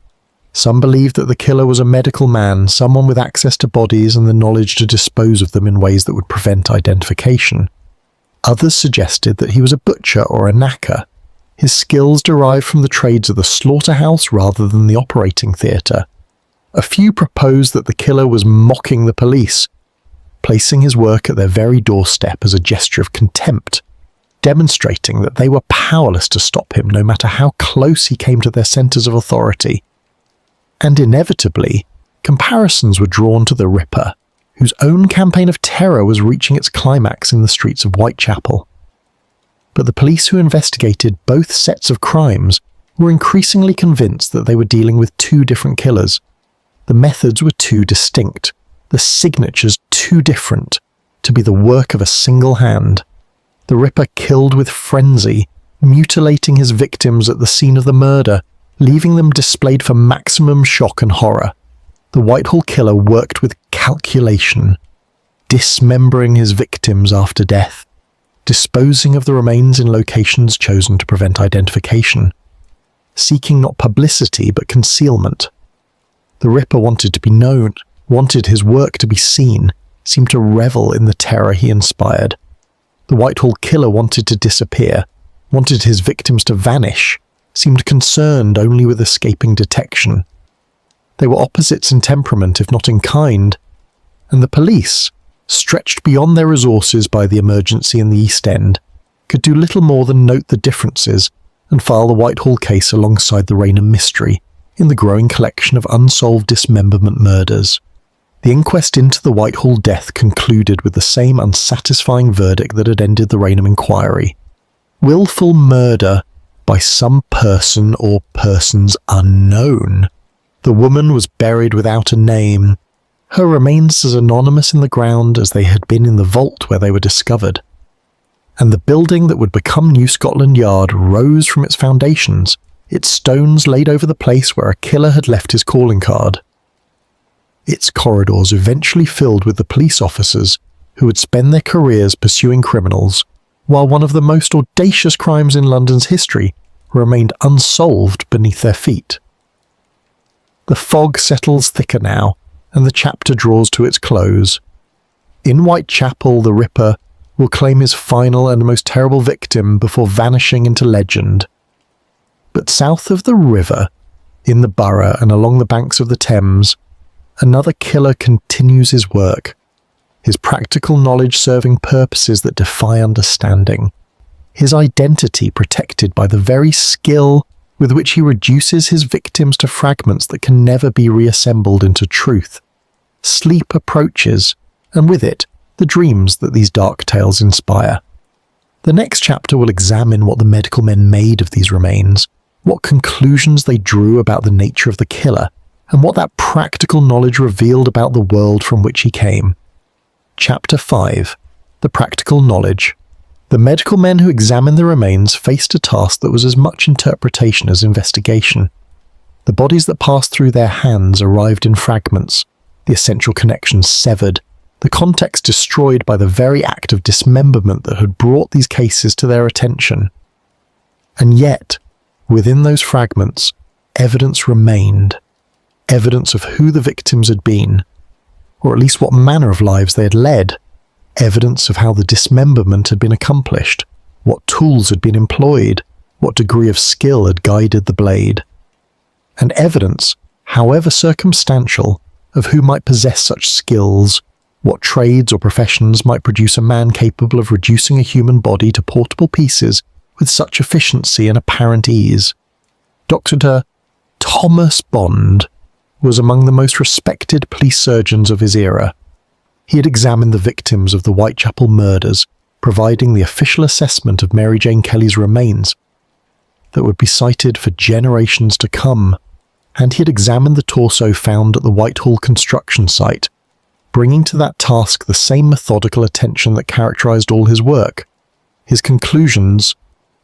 Some believed that the killer was a medical man, someone with access to bodies and the knowledge to dispose of them in ways that would prevent identification. Others suggested that he was a butcher or a knacker. His skills derived from the trades of the slaughterhouse rather than the operating theatre. A few proposed that the killer was mocking the police, placing his work at their very doorstep as a gesture of contempt, demonstrating that they were powerless to stop him no matter how close he came to their centres of authority. And inevitably, comparisons were drawn to the Ripper, whose own campaign of terror was reaching its climax in the streets of Whitechapel. But the police who investigated both sets of crimes were increasingly convinced that they were dealing with two different killers. The methods were too distinct, the signatures too different, to be the work of a single hand. The Ripper killed with frenzy, mutilating his victims at the scene of the murder, leaving them displayed for maximum shock and horror. The Whitehall killer worked with calculation, dismembering his victims after death, disposing of the remains in locations chosen to prevent identification, seeking not publicity but concealment. The Ripper wanted to be known, wanted his work to be seen, seemed to revel in the terror he inspired. The Whitehall killer wanted to disappear, wanted his victims to vanish, seemed concerned only with escaping detection. They were opposites in temperament, if not in kind, and the police, stretched beyond their resources by the emergency in the East End, could do little more than note the differences and file the Whitehall case alongside the Raynham mystery in the growing collection of unsolved dismemberment murders. The inquest into the Whitehall death concluded with the same unsatisfying verdict that had ended the Raynham inquiry. Willful murder by some person or persons unknown. The woman was buried without a name, her remains as anonymous in the ground as they had been in the vault where they were discovered. And the building that would become New Scotland Yard rose from its foundations, its stones laid over the place where a killer had left his calling card. Its corridors eventually filled with the police officers who would spend their careers pursuing criminals, while one of the most audacious crimes in London's history remained unsolved beneath their feet. The fog settles thicker now, and the chapter draws to its close. In Whitechapel, the Ripper will claim his final and most terrible victim before vanishing into legend. But south of the river, in the borough and along the banks of the Thames, another killer continues his work, his practical knowledge serving purposes that defy understanding, his identity protected by the very skill with which he reduces his victims to fragments that can never be reassembled into truth. Sleep approaches, and with it, the dreams that these dark tales inspire. The next chapter will examine what the medical men made of these remains, what conclusions they drew about the nature of the killer, and what that practical knowledge revealed about the world from which he came. Chapter 5. The Practical Knowledge. The medical men who examined the remains faced a task that was as much interpretation as investigation. The bodies that passed through their hands arrived in fragments, the essential connections severed, the context destroyed by the very act of dismemberment that had brought these cases to their attention. And yet, within those fragments, evidence remained. Evidence of who the victims had been, or at least what manner of lives they had led. Evidence of how the dismemberment had been accomplished, what tools had been employed, what degree of skill had guided the blade. And evidence, however circumstantial, of who might possess such skills, what trades or professions might produce a man capable of reducing a human body to portable pieces with such efficiency and apparent ease. Dr. Thomas Bond was among the most respected police surgeons of his era. He had examined the victims of the Whitechapel murders, providing the official assessment of Mary Jane Kelly's remains that would be cited for generations to come, and he had examined the torso found at the Whitehall construction site, bringing to that task the same methodical attention that characterized all his work. His conclusions,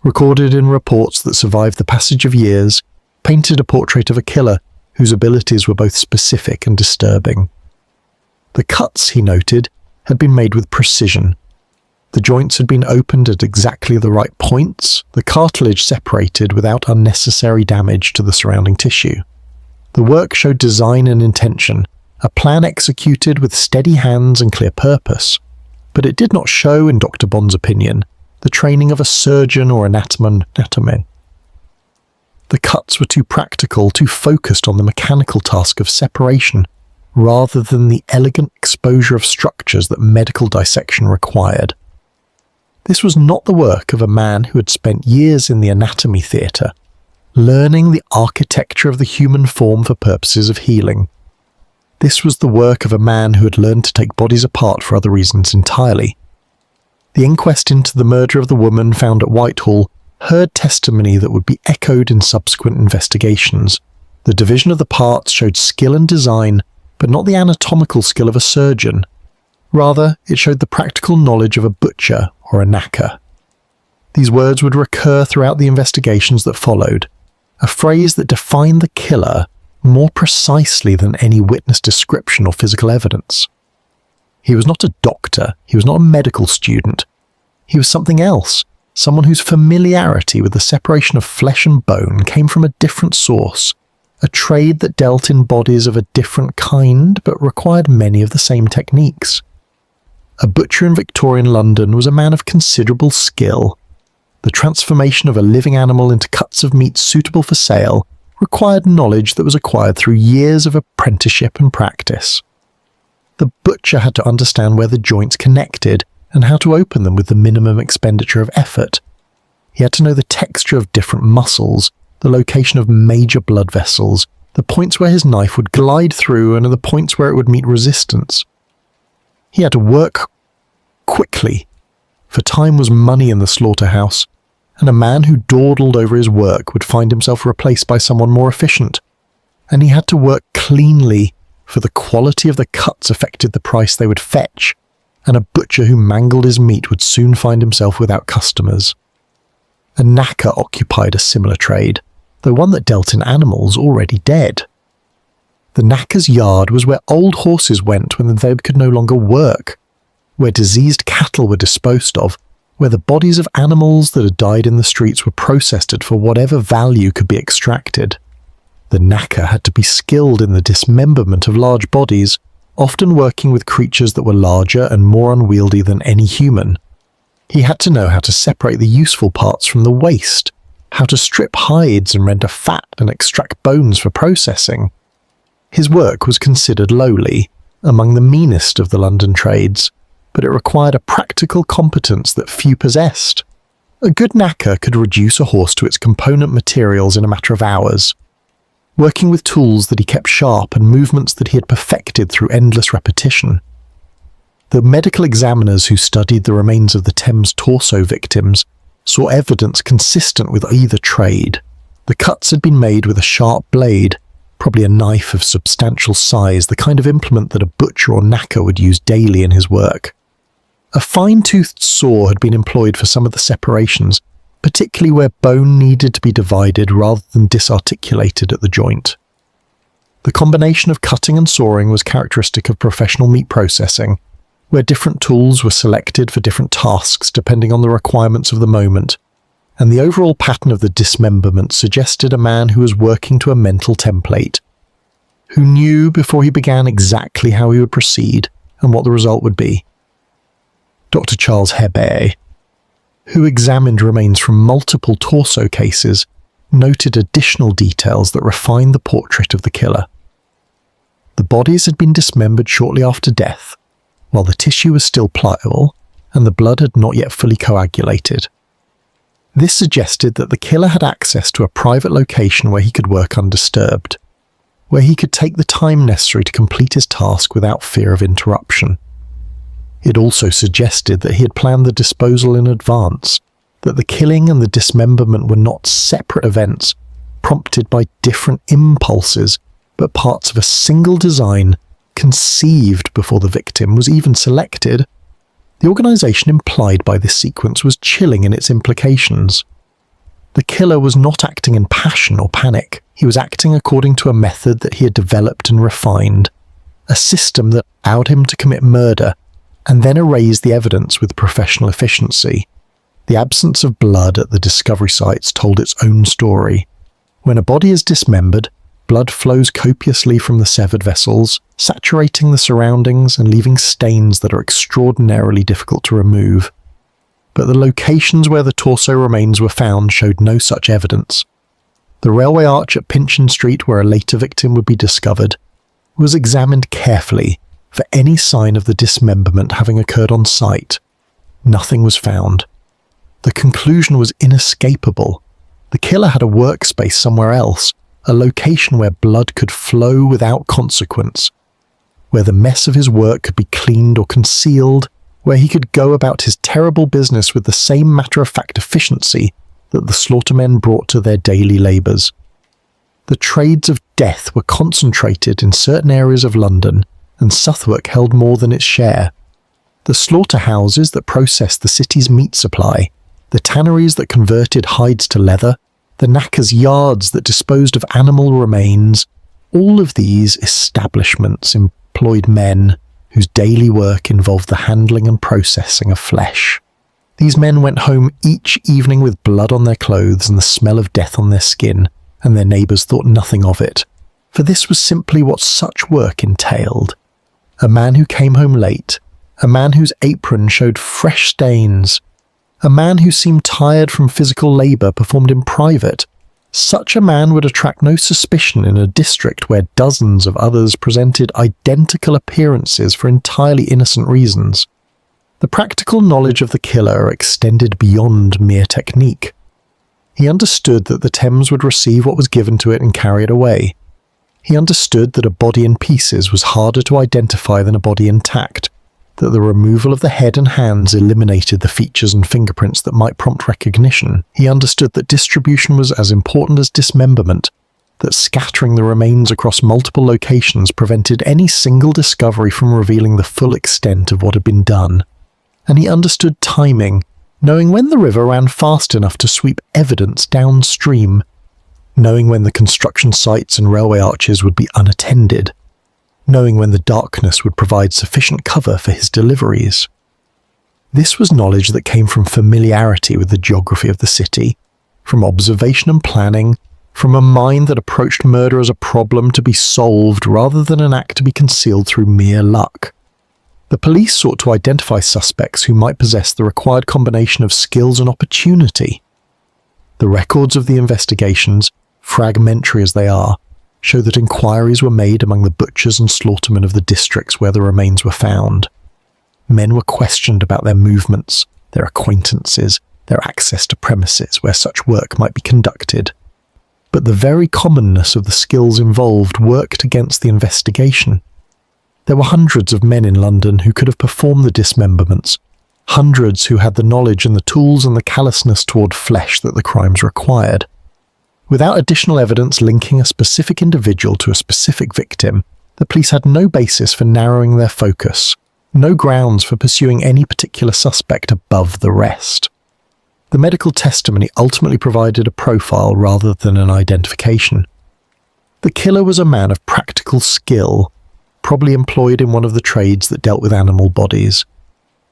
recorded in reports that survived the passage of years, painted a portrait of a killer whose abilities were both specific and disturbing. The cuts, he noted, had been made with precision. The joints had been opened at exactly the right points, the cartilage separated without unnecessary damage to the surrounding tissue. The work showed design and intention, a plan executed with steady hands and clear purpose, but it did not show, in Dr. Bond's opinion, the training of a surgeon or anatomy. The cuts were too practical, too focused on the mechanical task of separation, rather than the elegant exposure of structures that medical dissection required. This was not the work of a man who had spent years in the anatomy theatre, learning the architecture of the human form for purposes of healing. This was the work of a man who had learned to take bodies apart for other reasons entirely. The inquest into the murder of the woman found at Whitehall heard testimony that would be echoed in subsequent investigations. The division of the parts showed skill and design, but not the anatomical skill of a surgeon. Rather, it showed the practical knowledge of a butcher or a knacker. These words would recur throughout the investigations that followed, a phrase that defined the killer more precisely than any witness description or physical evidence. He was not a doctor, he was not a medical student. He was something else, someone whose familiarity with the separation of flesh and bone came from a different source, a trade that dealt in bodies of a different kind but required many of the same techniques. A butcher in Victorian London was a man of considerable skill. The transformation of a living animal into cuts of meat suitable for sale required knowledge that was acquired through years of apprenticeship and practice. The butcher had to understand where the joints connected and how to open them with the minimum expenditure of effort. He had to know the texture of different muscles, the location of major blood vessels, the points where his knife would glide through and the points where it would meet resistance. He had to work quickly, for time was money in the slaughterhouse, and a man who dawdled over his work would find himself replaced by someone more efficient. And he had to work cleanly, for the quality of the cuts affected the price they would fetch, and a butcher who mangled his meat would soon find himself without customers. A knacker occupied a similar trade, though one that dealt in animals already dead. The knacker's yard was where old horses went when they could no longer work, where diseased cattle were disposed of, where the bodies of animals that had died in the streets were processed for whatever value could be extracted. The knacker had to be skilled in the dismemberment of large bodies, often working with creatures that were larger and more unwieldy than any human. He had to know how to separate the useful parts from the waste, how to strip hides and render fat and extract bones for processing. His work was considered lowly, among the meanest of the London trades, but it required a practical competence that few possessed. A good knacker could reduce a horse to its component materials in a matter of hours, working with tools that he kept sharp and movements that he had perfected through endless repetition. The medical examiners who studied the remains of the Thames torso victims saw evidence consistent with either trade. The cuts had been made with a sharp blade, probably a knife of substantial size, the kind of implement that a butcher or knacker would use daily in his work. A fine-toothed saw had been employed for some of the separations, particularly where bone needed to be divided rather than disarticulated at the joint. The combination of cutting and sawing was characteristic of professional meat processing, where different tools were selected for different tasks depending on the requirements of the moment, and the overall pattern of the dismemberment suggested a man who was working to a mental template, who knew before he began exactly how he would proceed and what the result would be. Dr. Charles Hebert, who examined remains from multiple torso cases, noted additional details that refined the portrait of the killer. The bodies had been dismembered shortly after death, while the tissue was still pliable and the blood had not yet fully coagulated. This suggested that the killer had access to a private location where he could work undisturbed, where he could take the time necessary to complete his task without fear of interruption. It also suggested that he had planned the disposal in advance, that the killing and the dismemberment were not separate events, prompted by different impulses, but parts of a single design conceived before the victim was even selected. The organisation implied by this sequence was chilling in its implications. The killer was not acting in passion or panic. He was acting according to a method that he had developed and refined, a system that allowed him to commit murder and then erase the evidence with professional efficiency. The absence of blood at the discovery sites told its own story. When a body is dismembered, blood flows copiously from the severed vessels, saturating the surroundings and leaving stains that are extraordinarily difficult to remove. But the locations where the torso remains were found showed no such evidence. The railway arch at Pinchin Street, where a later victim would be discovered, was examined carefully for any sign of the dismemberment having occurred on site. Nothing was found. The conclusion was inescapable. The killer had a workspace somewhere else, a location where blood could flow without consequence, where the mess of his work could be cleaned or concealed, where he could go about his terrible business with the same matter-of-fact efficiency that the slaughtermen brought to their daily labours. The trades of death were concentrated in certain areas of London, and Southwark held more than its share. The slaughterhouses that processed the city's meat supply, the tanneries that converted hides to leather, the knackers' yards that disposed of animal remains, all of these establishments employed men whose daily work involved the handling and processing of flesh. These men went home each evening with blood on their clothes and the smell of death on their skin, and their neighbours thought nothing of it, for this was simply what such work entailed. A man who came home late, a man whose apron showed fresh stains, a man who seemed tired from physical labour performed in private. Such a man would attract no suspicion in a district where dozens of others presented identical appearances for entirely innocent reasons. The practical knowledge of the killer extended beyond mere technique. He understood that the Thames would receive what was given to it and carry it away. He understood that a body in pieces was harder to identify than a body intact, that the removal of the head and hands eliminated the features and fingerprints that might prompt recognition. He understood that distribution was as important as dismemberment, that scattering the remains across multiple locations prevented any single discovery from revealing the full extent of what had been done. And he understood timing, knowing when the river ran fast enough to sweep evidence downstream, knowing when the construction sites and railway arches would be unattended, knowing when the darkness would provide sufficient cover for his deliveries. This was knowledge that came from familiarity with the geography of the city, from observation and planning, from a mind that approached murder as a problem to be solved rather than an act to be concealed through mere luck. The police sought to identify suspects who might possess the required combination of skills and opportunity. The records of the investigations, fragmentary as they are, show that inquiries were made among the butchers and slaughtermen of the districts where the remains were found. Men were questioned about their movements, their acquaintances, their access to premises where such work might be conducted. But the very commonness of the skills involved worked against the investigation. There were hundreds of men in London who could have performed the dismemberments, hundreds who had the knowledge and the tools and the callousness toward flesh that the crimes required. Without additional evidence linking a specific individual to a specific victim, the police had no basis for narrowing their focus, no grounds for pursuing any particular suspect above the rest. The medical testimony ultimately provided a profile rather than an identification. The killer was a man of practical skill, probably employed in one of the trades that dealt with animal bodies.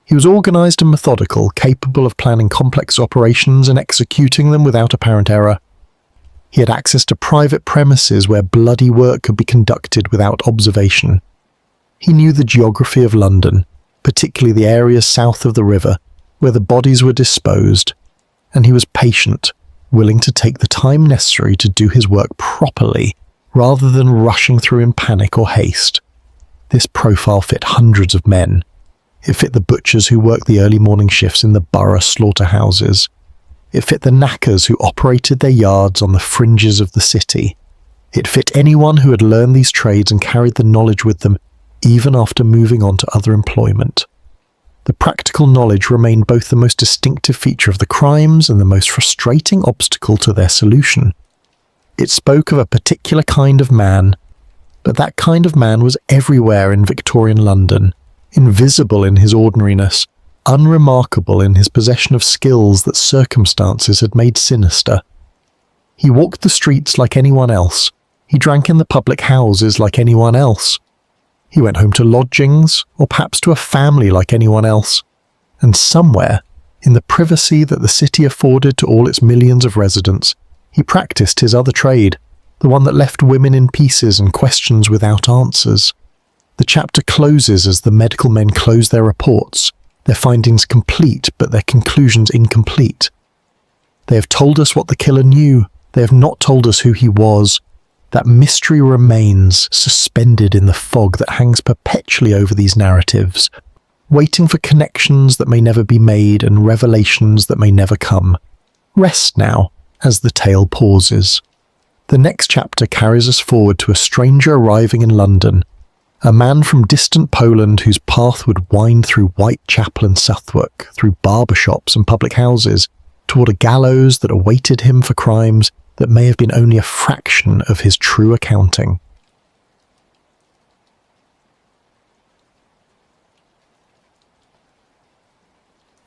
He was organised and methodical, capable of planning complex operations and executing them without apparent error. He had access to private premises where bloody work could be conducted without observation. He knew the geography of London, particularly the areas south of the river, where the bodies were disposed, and he was patient, willing to take the time necessary to do his work properly, rather than rushing through in panic or haste. This profile fit hundreds of men. It fit the butchers who worked the early morning shifts in the borough slaughterhouses. It fit the knackers who operated their yards on the fringes of the city. It fit anyone who had learned these trades and carried the knowledge with them, even after moving on to other employment. The practical knowledge remained both the most distinctive feature of the crimes and the most frustrating obstacle to their solution. It spoke of a particular kind of man, but that kind of man was everywhere in Victorian London, invisible in his ordinariness, unremarkable in his possession of skills that circumstances had made sinister. He walked the streets like anyone else. He drank in the public houses like anyone else. He went home to lodgings, or perhaps to a family like anyone else. And somewhere, in the privacy that the city afforded to all its millions of residents, he practiced his other trade, the one that left women in pieces and questions without answers. The chapter closes as the medical men close their reports, their findings complete but their conclusions incomplete. They have told us what the killer knew, they have not told us who he was. That mystery remains suspended in the fog that hangs perpetually over these narratives, waiting for connections that may never be made and revelations that may never come. Rest now, as the tale pauses. The next chapter carries us forward to a stranger arriving in London, a man from distant Poland whose path would wind through Whitechapel and Southwark, through barber shops and public houses, toward a gallows that awaited him for crimes that may have been only a fraction of his true accounting.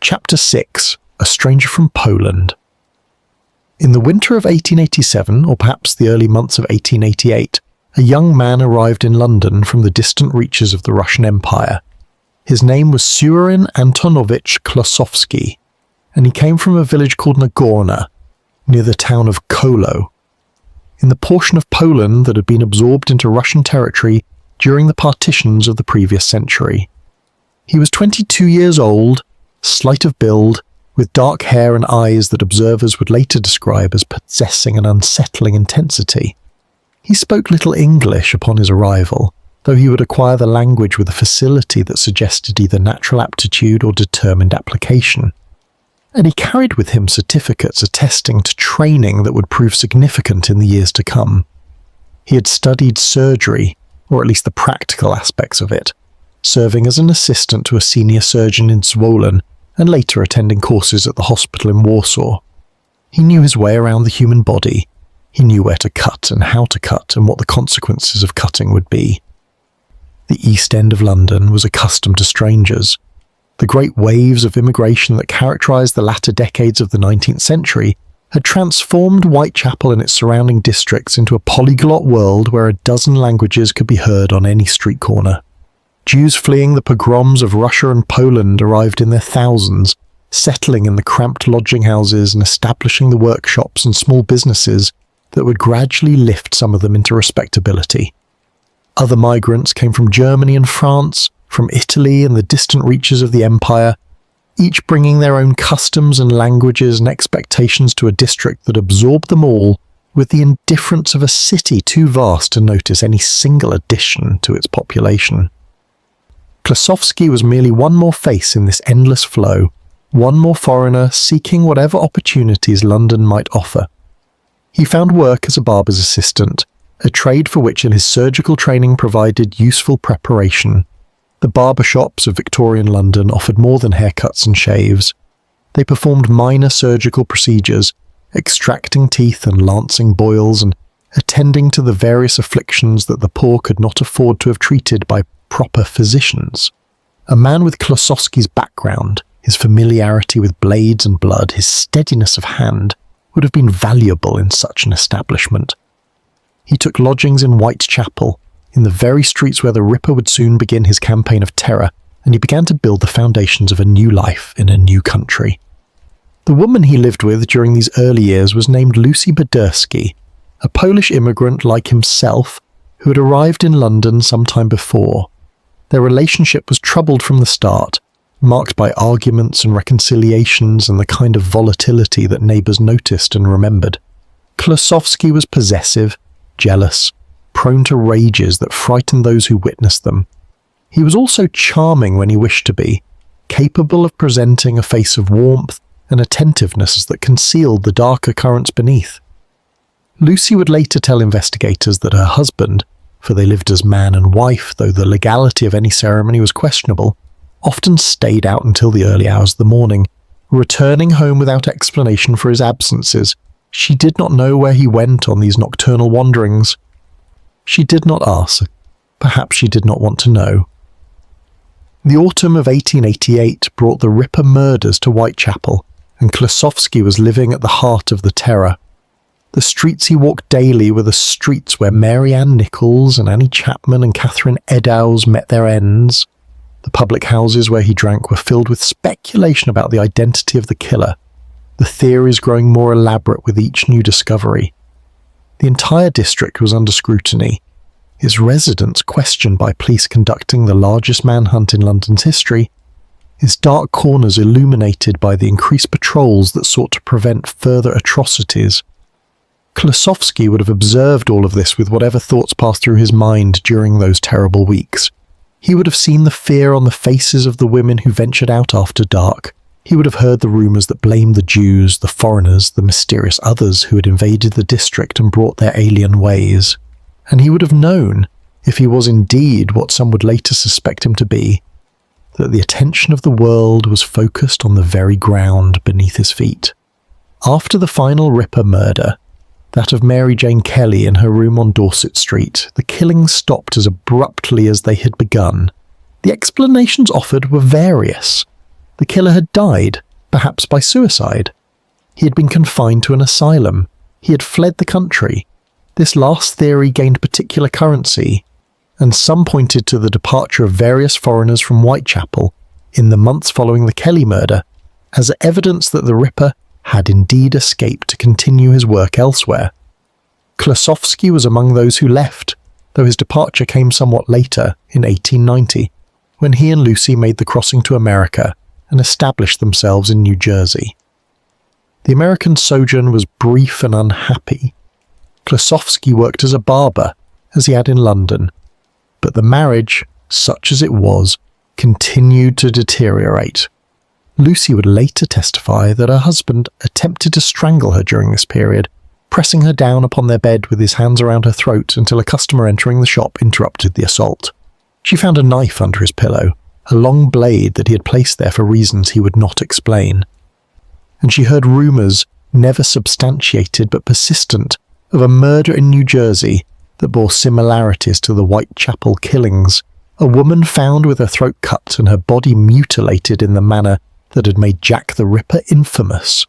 Chapter 6. A Stranger from Poland. In the winter of 1887, or perhaps the early months of 1888, a young man arrived in London from the distant reaches of the Russian Empire. His name was Surin Antonovich Klosowski, and he came from a village called Nagorna, near the town of Kolo, in the portion of Poland that had been absorbed into Russian territory during the partitions of the previous century. He was 22 years old, slight of build, with dark hair and eyes that observers would later describe as possessing an unsettling intensity. He spoke little English upon his arrival, though he would acquire the language with a facility that suggested either natural aptitude or determined application. And he carried with him certificates attesting to training that would prove significant in the years to come. He had studied surgery, or at least the practical aspects of it, serving as an assistant to a senior surgeon in Zwolen and later attending courses at the hospital in Warsaw. He knew his way around the human body. He knew where to cut and how to cut and what the consequences of cutting would be. The East End of London was accustomed to strangers. The great waves of immigration that characterised the latter decades of the 19th century had transformed Whitechapel and its surrounding districts into a polyglot world where a dozen languages could be heard on any street corner. Jews fleeing the pogroms of Russia and Poland arrived in their thousands, settling in the cramped lodging houses and establishing the workshops and small businesses that would gradually lift some of them into respectability. Other migrants came from Germany and France, from Italy and the distant reaches of the empire, each bringing their own customs and languages and expectations to a district that absorbed them all with the indifference of a city too vast to notice any single addition to its population. Kłosowski was merely one more face in this endless flow, one more foreigner seeking whatever opportunities London might offer. He found work as a barber's assistant, a trade for which his surgical training provided useful preparation. The barber shops of Victorian London offered more than haircuts and shaves. They performed minor surgical procedures, extracting teeth and lancing boils and attending to the various afflictions that the poor could not afford to have treated by proper physicians. A man with Kłosowski's background, his familiarity with blades and blood, his steadiness of hand, would have been valuable in such an establishment. He took lodgings in Whitechapel, in the very streets where the Ripper would soon begin his campaign of terror, and he began to build the foundations of a new life in a new country. The woman he lived with during these early years was named Lucy Bederski, a Polish immigrant like himself who had arrived in London some time before. Their relationship was troubled from the start, marked by arguments and reconciliations and the kind of volatility that neighbours noticed and remembered. Kłosowski was possessive, jealous, prone to rages that frightened those who witnessed them. He was also charming when he wished to be, capable of presenting a face of warmth and attentiveness that concealed the darker currents beneath. Lucy would later tell investigators that her husband, for they lived as man and wife, though the legality of any ceremony was questionable, often stayed out until the early hours of the morning, returning home without explanation for his absences. She did not know where he went on these nocturnal wanderings. She did not ask. Perhaps she did not want to know. The autumn of 1888 brought the Ripper murders to Whitechapel, and Kłosowski was living at the heart of the terror. The streets he walked daily were the streets where Mary Ann Nichols and Annie Chapman and Catherine Eddowes met their ends. The public houses where he drank were filled with speculation about the identity of the killer, the theories growing more elaborate with each new discovery. The entire district was under scrutiny, its residents questioned by police conducting the largest manhunt in London's history, its dark corners illuminated by the increased patrols that sought to prevent further atrocities. Kłosowski would have observed all of this with whatever thoughts passed through his mind during those terrible weeks. He would have seen the fear on the faces of the women who ventured out after dark. He would have heard the rumours that blamed the Jews, the foreigners, the mysterious others who had invaded the district and brought their alien ways. And he would have known, if he was indeed what some would later suspect him to be, that the attention of the world was focused on the very ground beneath his feet. After the final Ripper murder, that of Mary Jane Kelly in her room on Dorset Street, the killings stopped as abruptly as they had begun. The explanations offered were various. The killer had died, perhaps by suicide. He had been confined to an asylum. He had fled the country. This last theory gained particular currency, and some pointed to the departure of various foreigners from Whitechapel in the months following the Kelly murder as evidence that the Ripper had indeed escaped to continue his work elsewhere. Kłosowski was among those who left, though his departure came somewhat later, in 1890, when he and Lucy made the crossing to America and established themselves in New Jersey. The American sojourn was brief and unhappy. Kłosowski worked as a barber, as he had in London, but the marriage, such as it was, continued to deteriorate. Lucy would later testify that her husband attempted to strangle her during this period, pressing her down upon their bed with his hands around her throat until a customer entering the shop interrupted the assault. She found a knife under his pillow, a long blade that he had placed there for reasons he would not explain. And she heard rumours, never substantiated but persistent, of a murder in New Jersey that bore similarities to the Whitechapel killings, a woman found with her throat cut and her body mutilated in the manner that had made Jack the Ripper infamous.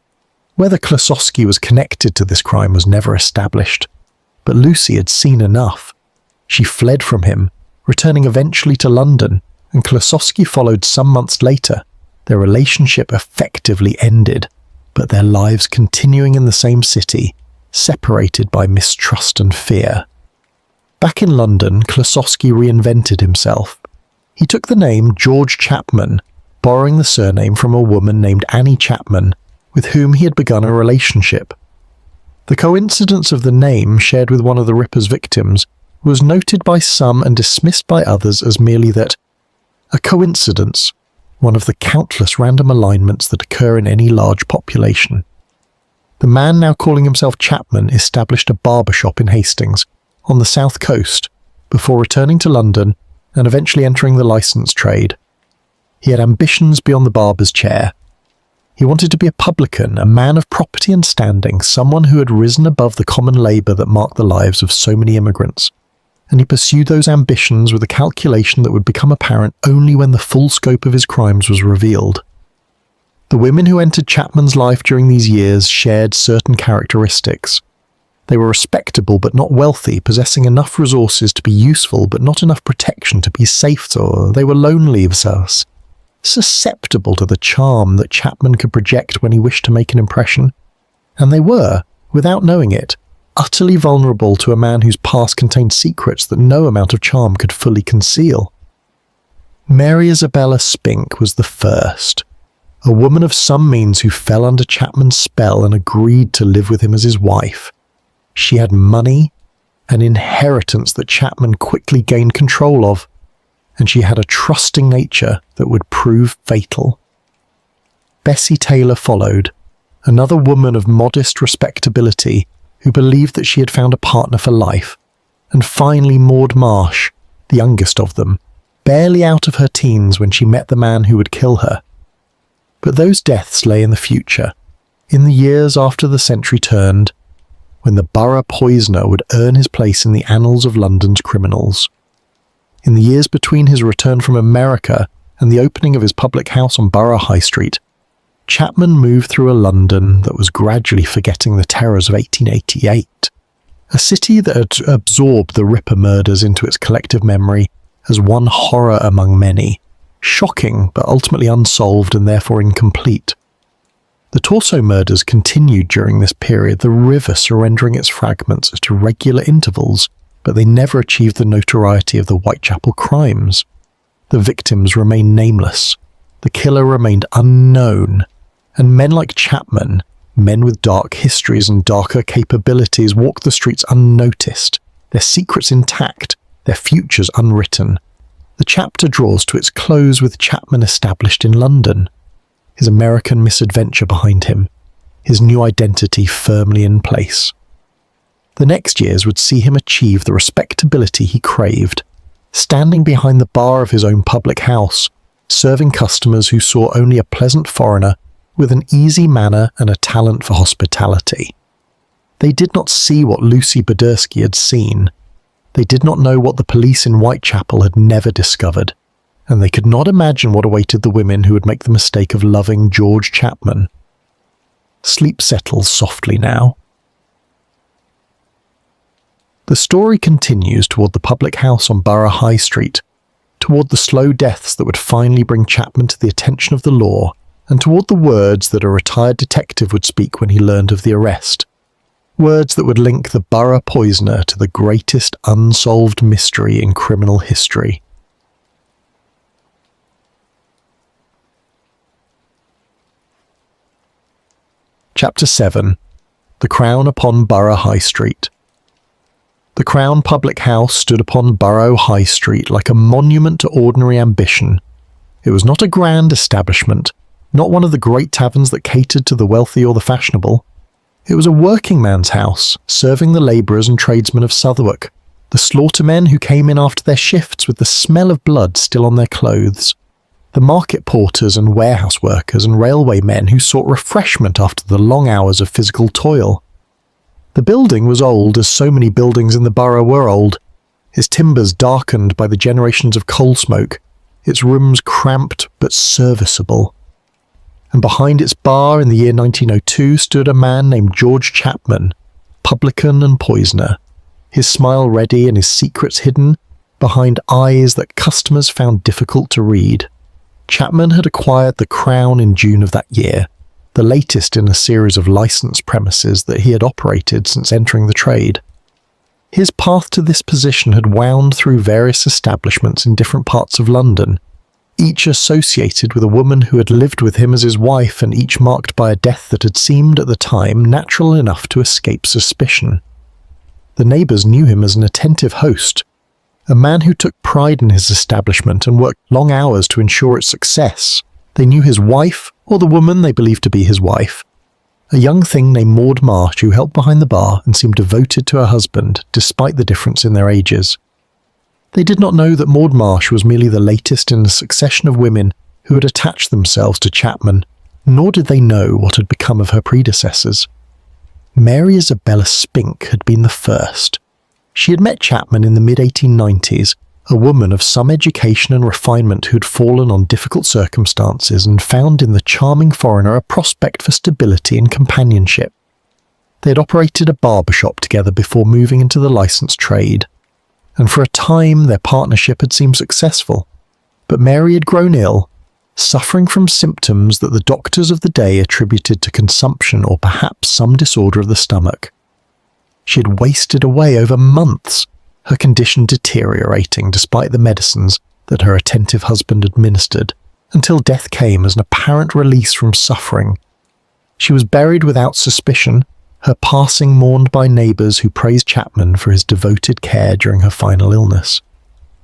Whether Kłosowski was connected to this crime was never established, but Lucy had seen enough. She fled from him, returning eventually to London, and Klosowski followed some months later. Their relationship effectively ended, but their lives continuing in the same city, separated by mistrust and fear. Back in London, Klosowski reinvented himself. He took the name George Chapman, borrowing the surname from a woman named Annie Chapman, with whom he had begun a relationship. The coincidence of the name shared with one of the Ripper's victims was noted by some and dismissed by others as merely that a coincidence, one of the countless random alignments that occur in any large population. The man now calling himself Chapman established a barber shop in Hastings, on the south coast, before returning to London and eventually entering the licence trade. He had ambitions beyond the barber's chair. He wanted to be a publican, a man of property and standing, someone who had risen above the common labour that marked the lives of so many immigrants. And he pursued those ambitions with a calculation that would become apparent only when the full scope of his crimes was revealed. The women who entered Chapman's life during these years shared certain characteristics. They were respectable but not wealthy, possessing enough resources to be useful but not enough protection to be safe, or they were lonely, susceptible to the charm that Chapman could project when he wished to make an impression. And they were, without knowing it, utterly vulnerable to a man whose past contained secrets that no amount of charm could fully conceal. Mary Isabella Spink was the first, a woman of some means who fell under Chapman's spell and agreed to live with him as his wife. She had money, an inheritance that Chapman quickly gained control of, and she had a trusting nature that would prove fatal. Bessie Taylor followed, another woman of modest respectability who believed that she had found a partner for life, and finally Maud Marsh, the youngest of them, barely out of her teens when she met the man who would kill her. But those deaths lay in the future, in the years after the century turned, when the Borough Poisoner would earn his place in the annals of London's criminals. In the years between his return from America and the opening of his public house on Borough High Street, Chapman moved through a London that was gradually forgetting the terrors of 1888, a city that had absorbed the Ripper murders into its collective memory as one horror among many, shocking but ultimately unsolved and therefore incomplete. The Torso murders continued during this period, the river surrendering its fragments at irregular intervals, but they never achieved the notoriety of the Whitechapel crimes. The victims remained nameless, the killer remained unknown, and men like Chapman, men with dark histories and darker capabilities, walked the streets unnoticed, their secrets intact, their futures unwritten. The chapter draws to its close with Chapman established in London, his American misadventure behind him, his new identity firmly in place. The next years would see him achieve the respectability he craved, standing behind the bar of his own public house, serving customers who saw only a pleasant foreigner with an easy manner and a talent for hospitality. They did not see what Lucy Badersky had seen. They did not know what the police in Whitechapel had never discovered, and they could not imagine what awaited the women who would make the mistake of loving George Chapman. Sleep settles softly now. The story continues toward the public house on Borough High Street, toward the slow deaths that would finally bring Chapman to the attention of the law, and toward the words that a retired detective would speak when he learned of the arrest. Words that would link the Borough Poisoner to the greatest unsolved mystery in criminal history. Chapter 7. The Crown upon Borough High Street. The Crown public house stood upon Borough High Street like a monument to ordinary ambition. It was not a grand establishment, not one of the great taverns that catered to the wealthy or the fashionable. It was a working man's house, serving the labourers and tradesmen of Southwark, the slaughtermen who came in after their shifts with the smell of blood still on their clothes, the market porters and warehouse workers and railway men who sought refreshment after the long hours of physical toil. The building was old, as so many buildings in the borough were old, its timbers darkened by the generations of coal smoke, its rooms cramped but serviceable. And behind its bar in the year 1902 stood a man named George Chapman, publican and poisoner, his smile ready and his secrets hidden, behind eyes that customers found difficult to read. Chapman had acquired the Crown in June of that year, the latest in a series of licensed premises that he had operated since entering the trade. His path to this position had wound through various establishments in different parts of London, each associated with a woman who had lived with him as his wife and each marked by a death that had seemed at the time natural enough to escape suspicion. The neighbours knew him as an attentive host, a man who took pride in his establishment and worked long hours to ensure its success. They knew his wife, or the woman they believed to be his wife, a young thing named Maud Marsh who helped behind the bar and seemed devoted to her husband despite the difference in their ages. They did not know that Maud Marsh was merely the latest in a succession of women who had attached themselves to Chapman, nor did they know what had become of her predecessors. Mary Isabella Spink had been the first. She had met Chapman in the mid-1890s, a woman of some education and refinement who had fallen on difficult circumstances and found in the charming foreigner a prospect for stability and companionship. They had operated a barber shop together before moving into the licensed trade, and for a time their partnership had seemed successful. But Mary had grown ill, suffering from symptoms that the doctors of the day attributed to consumption or perhaps some disorder of the stomach. She had wasted away over months, her condition deteriorating despite the medicines that her attentive husband administered, until death came as an apparent release from suffering. She was buried without suspicion, her passing mourned by neighbours who praised Chapman for his devoted care during her final illness.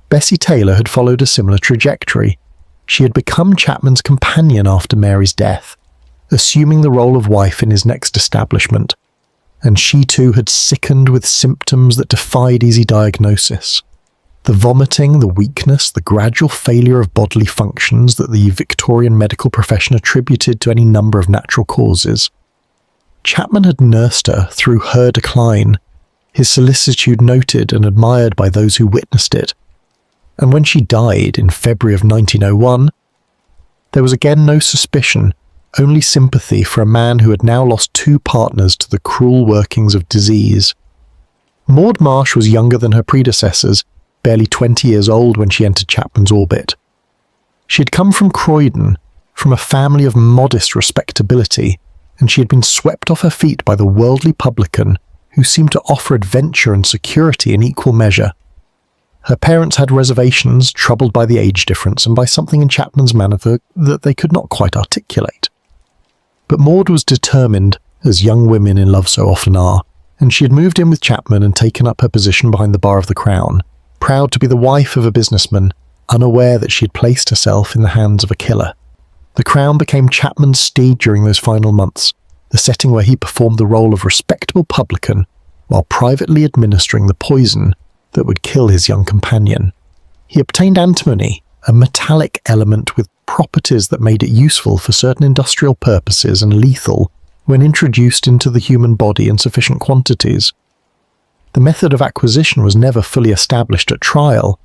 Bessie Taylor had followed a similar trajectory. She had become Chapman's companion after Mary's death, assuming the role of wife in his next establishment, and she too had sickened with symptoms that defied easy diagnosis. The vomiting, the weakness, the gradual failure of bodily functions that the Victorian medical profession attributed to any number of natural causes. Chapman had nursed her through her decline, his solicitude noted and admired by those who witnessed it, and when she died in February of 1901, there was again no suspicion, only sympathy for a man who had now lost two partners to the cruel workings of disease. Maud Marsh was younger than her predecessors, barely 20 years old when she entered Chapman's orbit. She had come from Croydon, from a family of modest respectability, and she had been swept off her feet by the worldly publican who seemed to offer adventure and security in equal measure. Her parents had reservations, troubled by the age difference and by something in Chapman's manner that they could not quite articulate. But Maud was determined, as young women in love so often are, and she had moved in with Chapman and taken up her position behind the bar of the Crown, proud to be the wife of a businessman, unaware that she had placed herself in the hands of a killer. The Crown became Chapman's steed during those final months, the setting where he performed the role of respectable publican while privately administering the poison that would kill his young companion. He obtained antimony, a metallic element with properties that made it useful for certain industrial purposes and lethal when introduced into the human body in sufficient quantities. The method of acquisition was never fully established at trial,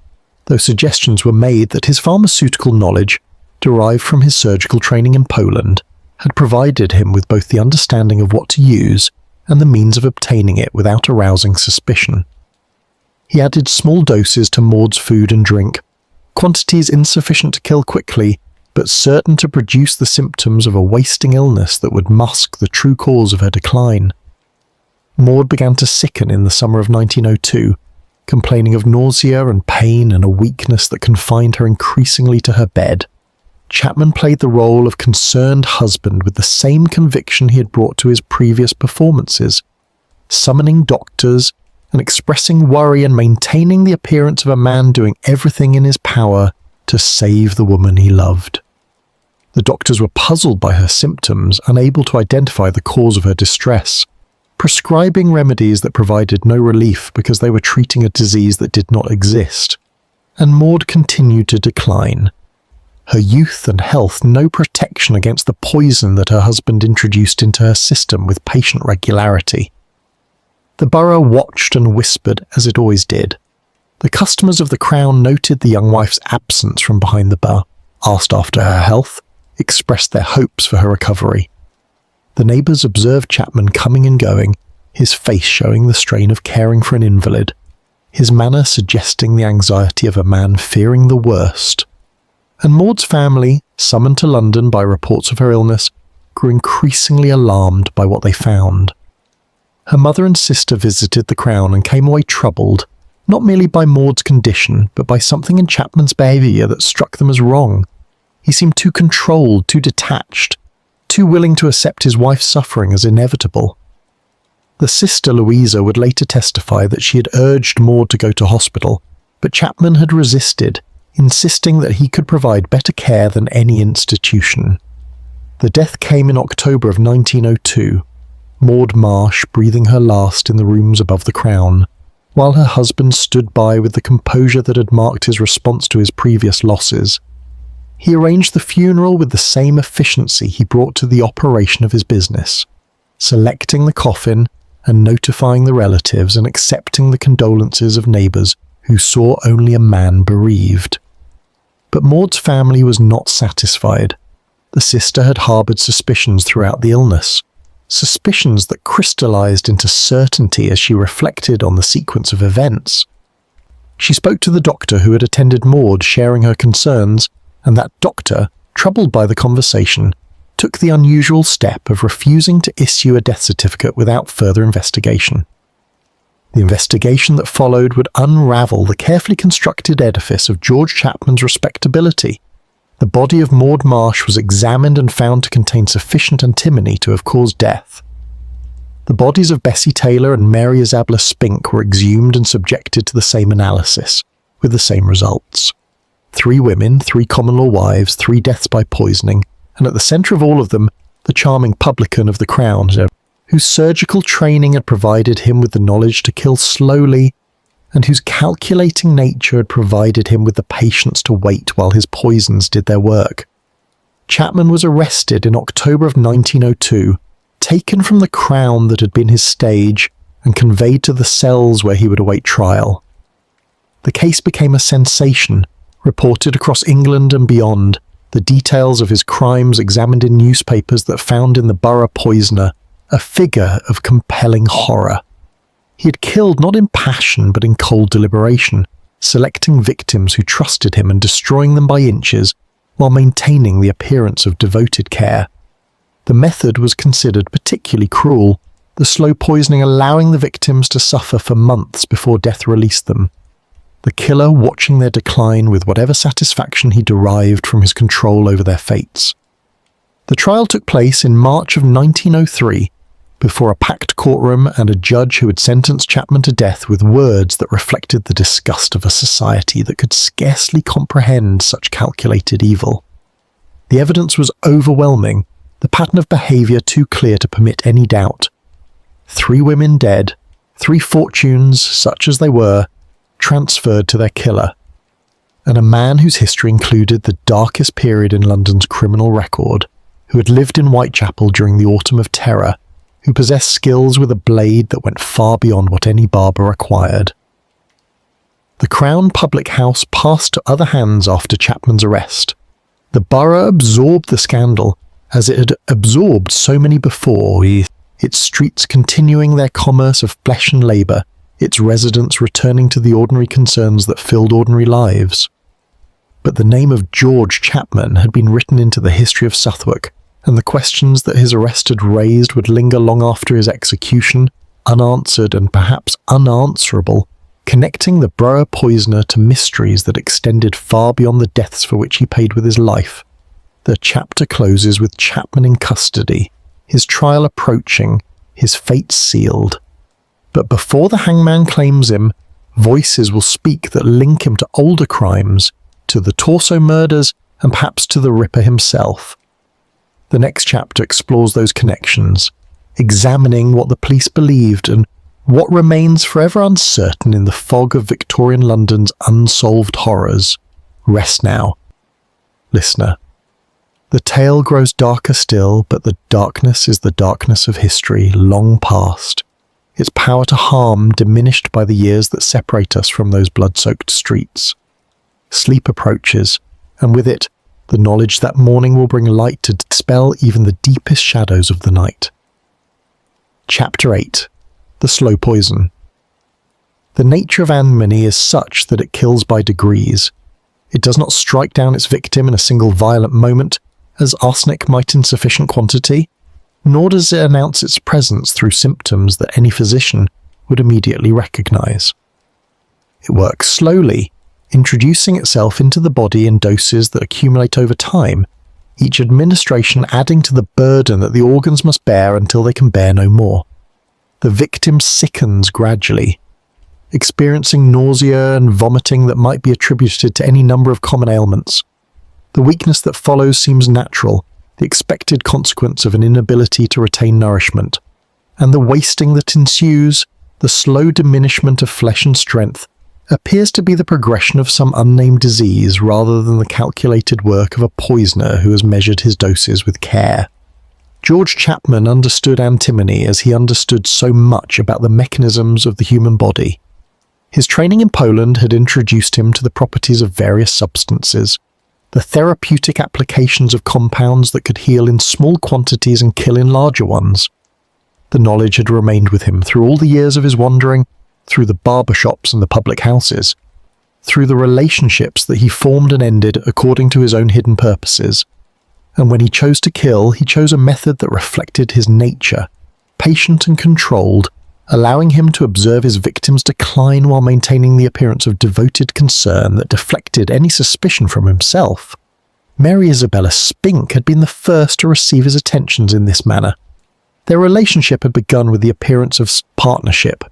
though suggestions were made that his pharmaceutical knowledge, derived from his surgical training in Poland, had provided him with both the understanding of what to use and the means of obtaining it without arousing suspicion. He added small doses to Maud's food and drink, quantities insufficient to kill quickly, but certain to produce the symptoms of a wasting illness that would mask the true cause of her decline. Maud began to sicken in the summer of 1902, complaining of nausea and pain and a weakness that confined her increasingly to her bed. Chapman played the role of concerned husband with the same conviction he had brought to his previous performances, summoning doctors and expressing worry and maintaining the appearance of a man doing everything in his power to save the woman he loved. The doctors were puzzled by her symptoms, unable to identify the cause of her distress, prescribing remedies that provided no relief because they were treating a disease that did not exist. And Maud continued to decline. Her youth and health no protection against the poison that her husband introduced into her system with patient regularity. The borough watched and whispered as it always did. The customers of the Crown noted the young wife's absence from behind the bar, asked after her health, expressed their hopes for her recovery. The neighbours observed Chapman coming and going, his face showing the strain of caring for an invalid. his manner suggesting the anxiety of a man fearing the worst. And Maud's family, summoned to London by reports of her illness, grew increasingly alarmed by what they found. Her mother and sister visited the Crown and came away troubled, not merely by Maud's condition, but by something in Chapman's behaviour that struck them as wrong. He seemed too controlled, too detached, too willing to accept his wife's suffering as inevitable. The sister Louisa would later testify that she had urged Maud to go to hospital, but Chapman had resisted, insisting that he could provide better care than any institution. The death came in October of 1902, Maud Marsh breathing her last in the rooms above the Crown, while her husband stood by with the composure that had marked his response to his previous losses. He arranged the funeral with the same efficiency he brought to the operation of his business, selecting the coffin and notifying the relatives and accepting the condolences of neighbours who saw only a man bereaved. But Maud's family was not satisfied. The sister had harboured suspicions throughout the illness, suspicions that crystallised into certainty as she reflected on the sequence of events. She spoke to the doctor who had attended Maud, sharing her concerns, and that doctor, troubled by the conversation, took the unusual step of refusing to issue a death certificate without further investigation. The investigation that followed would unravel the carefully constructed edifice of George Chapman's respectability. The body of Maud Marsh was examined and found to contain sufficient antimony to have caused death. The bodies of Bessie Taylor and Mary Isabella Spink were exhumed and subjected to the same analysis, with the same results. 3 women, 3 common law wives, 3 deaths by poisoning, and at the centre of all of them, the charming publican of the Crown, whose surgical training had provided him with the knowledge to kill slowly, and whose calculating nature had provided him with the patience to wait while his poisons did their work. Chapman was arrested in October of 1902, taken from the Crown that had been his stage, and conveyed to the cells where he would await trial. The case became a sensation, reported across England and beyond, the details of his crimes examined in newspapers that found in the Borough Poisoner a figure of compelling horror. He had killed not in passion but in cold deliberation, selecting victims who trusted him and destroying them by inches while maintaining the appearance of devoted care. The method was considered particularly cruel, the slow poisoning allowing the victims to suffer for months before death released them. The killer watching their decline with whatever satisfaction he derived from his control over their fates. The trial took place in March of 1903, before a packed courtroom and a judge who had sentenced Chapman to death with words that reflected the disgust of a society that could scarcely comprehend such calculated evil. The evidence was overwhelming, the pattern of behaviour too clear to permit any doubt. 3 women dead, 3 fortunes, such as they were, transferred to their killer, and a man whose history included the darkest period in London's criminal record, who had lived in Whitechapel during the Autumn of Terror, who possessed skills with a blade that went far beyond what any barber required. The Crown public house passed to other hands after Chapman's arrest. The borough absorbed the scandal, as it had absorbed so many before, its streets continuing their commerce of flesh and labour, its residents returning to the ordinary concerns that filled ordinary lives. But the name of George Chapman had been written into the history of Southwark, and the questions that his arrest had raised would linger long after his execution, unanswered and perhaps unanswerable, connecting the Borough Poisoner to mysteries that extended far beyond the deaths for which he paid with his life. The chapter closes with Chapman in custody, his trial approaching, his fate sealed. But before the hangman claims him, voices will speak that link him to older crimes, to the Torso murders, and perhaps to the Ripper himself. The next chapter explores those connections, examining what the police believed and what remains forever uncertain in the fog of Victorian London's unsolved horrors. Rest now, listener. The tale grows darker still, but the darkness is the darkness of history long past, its power to harm diminished by the years that separate us from those blood-soaked streets. Sleep approaches, and with it, the knowledge that morning will bring light to dispel even the deepest shadows of the night. Chapter 8. The Slow Poison. The nature of antimony is such that it kills by degrees. It does not strike down its victim in a single violent moment, as arsenic might in sufficient quantity, nor does it announce its presence through symptoms that any physician would immediately recognize. It works slowly, introducing itself into the body in doses that accumulate over time, each administration adding to the burden that the organs must bear until they can bear no more. The victim sickens gradually, experiencing nausea and vomiting that might be attributed to any number of common ailments. The weakness that follows seems natural, the expected consequence of an inability to retain nourishment, and the wasting that ensues, the slow diminishment of flesh and strength, appears to be the progression of some unnamed disease rather than the calculated work of a poisoner who has measured his doses with care. George Chapman understood antimony as he understood so much about the mechanisms of the human body. His training in Poland had introduced him to the properties of various substances, the therapeutic applications of compounds that could heal in small quantities and kill in larger ones. The knowledge had remained with him through all the years of his wandering, through the barber shops and the public houses, through the relationships that he formed and ended according to his own hidden purposes. And when he chose to kill, he chose a method that reflected his nature, patient and controlled, allowing him to observe his victim's decline while maintaining the appearance of devoted concern that deflected any suspicion from himself. Mary Isabella Spink had been the first to receive his attentions in this manner. Their relationship had begun with the appearance of partnership,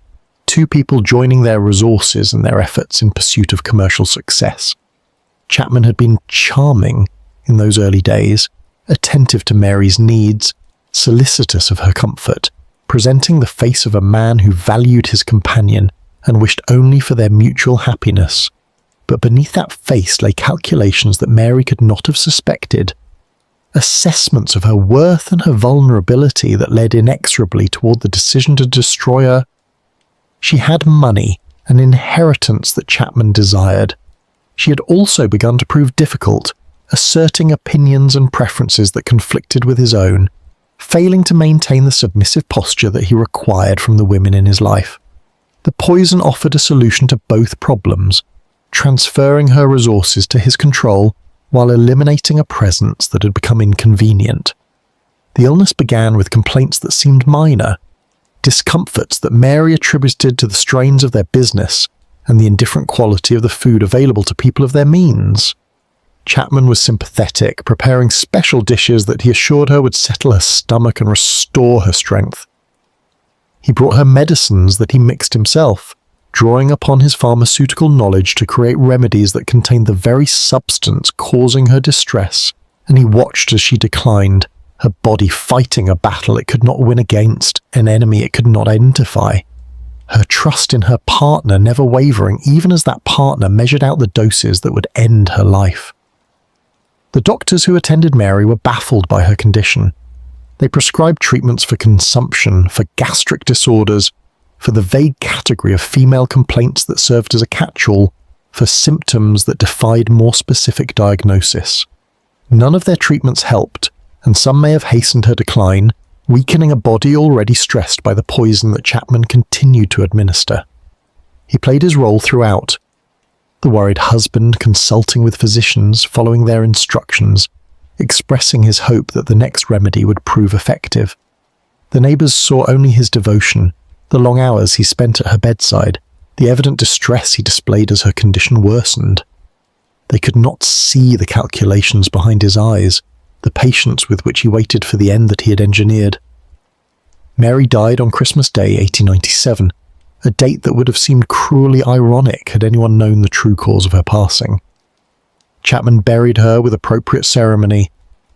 two people joining their resources and their efforts in pursuit of commercial success. Chapman had been charming in those early days, attentive to Mary's needs, solicitous of her comfort, presenting the face of a man who valued his companion and wished only for their mutual happiness. But beneath that face lay calculations that Mary could not have suspected, assessments of her worth and her vulnerability that led inexorably toward the decision to destroy her. She had money, an inheritance that Chapman desired. She had also begun to prove difficult, asserting opinions and preferences that conflicted with his own, failing to maintain the submissive posture that he required from the women in his life. The poison offered a solution to both problems, transferring her resources to his control while eliminating a presence that had become inconvenient. The illness began with complaints that seemed minor, discomforts that Mary attributed to the strains of their business and the indifferent quality of the food available to people of their means. Chapman was sympathetic, preparing special dishes that he assured her would settle her stomach and restore her strength. He brought her medicines that he mixed himself, drawing upon his pharmaceutical knowledge to create remedies that contained the very substance causing her distress, and he watched as she declined, her body fighting a battle it could not win against, an enemy it could not identify. Her trust in her partner never wavering, even as that partner measured out the doses that would end her life. The doctors who attended Mary were baffled by her condition. They prescribed treatments for consumption, for gastric disorders, for the vague category of female complaints that served as a catch-all, for symptoms that defied more specific diagnosis. None of their treatments helped, and some may have hastened her decline, weakening a body already stressed by the poison that Chapman continued to administer. He played his role throughout, the worried husband consulting with physicians, following their instructions, expressing his hope that the next remedy would prove effective. The neighbours saw only his devotion, the long hours he spent at her bedside, the evident distress he displayed as her condition worsened. They could not see the calculations behind his eyes, the patience with which he waited for the end that he had engineered. Mary died on Christmas Day 1897, a date that would have seemed cruelly ironic had anyone known the true cause of her passing. Chapman buried her with appropriate ceremony,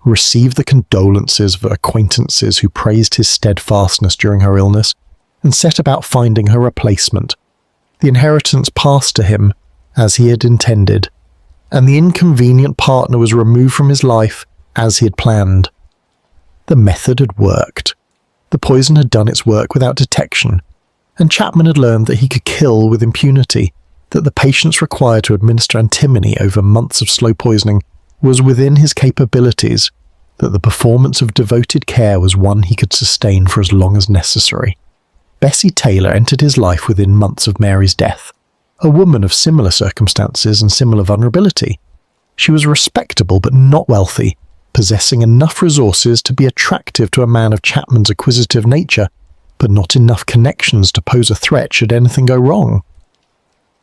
received the condolences of acquaintances who praised his steadfastness during her illness, and set about finding her replacement. The inheritance passed to him, as he had intended, and the inconvenient partner was removed from his life as he had planned. The method had worked. The poison had done its work without detection, and Chapman had learned that he could kill with impunity, that the patience required to administer antimony over months of slow poisoning was within his capabilities, that the performance of devoted care was one he could sustain for as long as necessary. Bessie Taylor entered his life within months of Mary's death, a woman of similar circumstances and similar vulnerability. She was respectable but not wealthy, possessing enough resources to be attractive to a man of Chapman's acquisitive nature, but not enough connections to pose a threat should anything go wrong.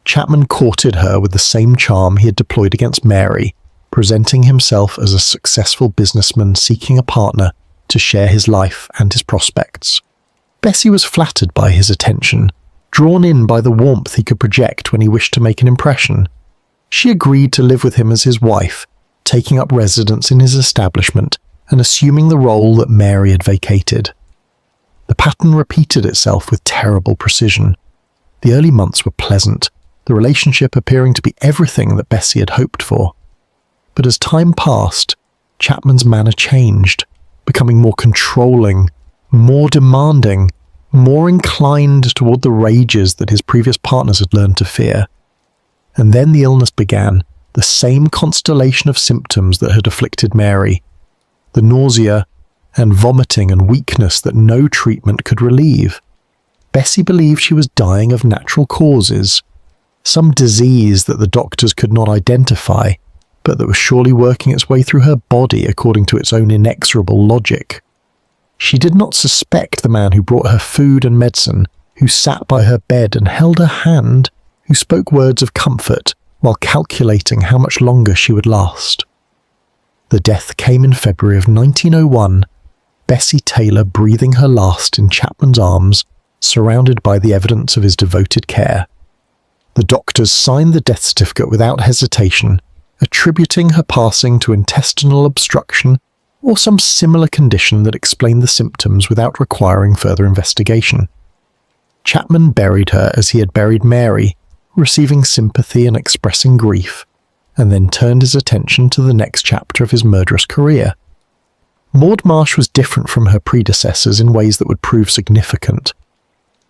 Chapman courted her with the same charm he had deployed against Mary, presenting himself as a successful businessman seeking a partner to share his life and his prospects. Bessie was flattered by his attention, drawn in by the warmth he could project when he wished to make an impression. She agreed to live with him as his wife, taking up residence in his establishment and assuming the role that Mary had vacated. The pattern repeated itself with terrible precision. The early months were pleasant, the relationship appearing to be everything that Bessie had hoped for. But as time passed, Chapman's manner changed, becoming more controlling, more demanding, more inclined toward the rages that his previous partners had learned to fear. And then the illness began, the same constellation of symptoms that had afflicted Mary, the nausea and vomiting and weakness that no treatment could relieve. Bessie believed she was dying of natural causes, some disease that the doctors could not identify, but that was surely working its way through her body according to its own inexorable logic. She did not suspect the man who brought her food and medicine, who sat by her bed and held her hand, who spoke words of comfort while calculating how much longer she would last. The death came in February of 1901, Bessie Taylor breathing her last in Chapman's arms, surrounded by the evidence of his devoted care. The doctors signed the death certificate without hesitation, attributing her passing to intestinal obstruction or some similar condition that explained the symptoms without requiring further investigation. Chapman buried her as he had buried Mary, receiving sympathy and expressing grief, and then turned his attention to the next chapter of his murderous career. Maud Marsh was different from her predecessors in ways that would prove significant.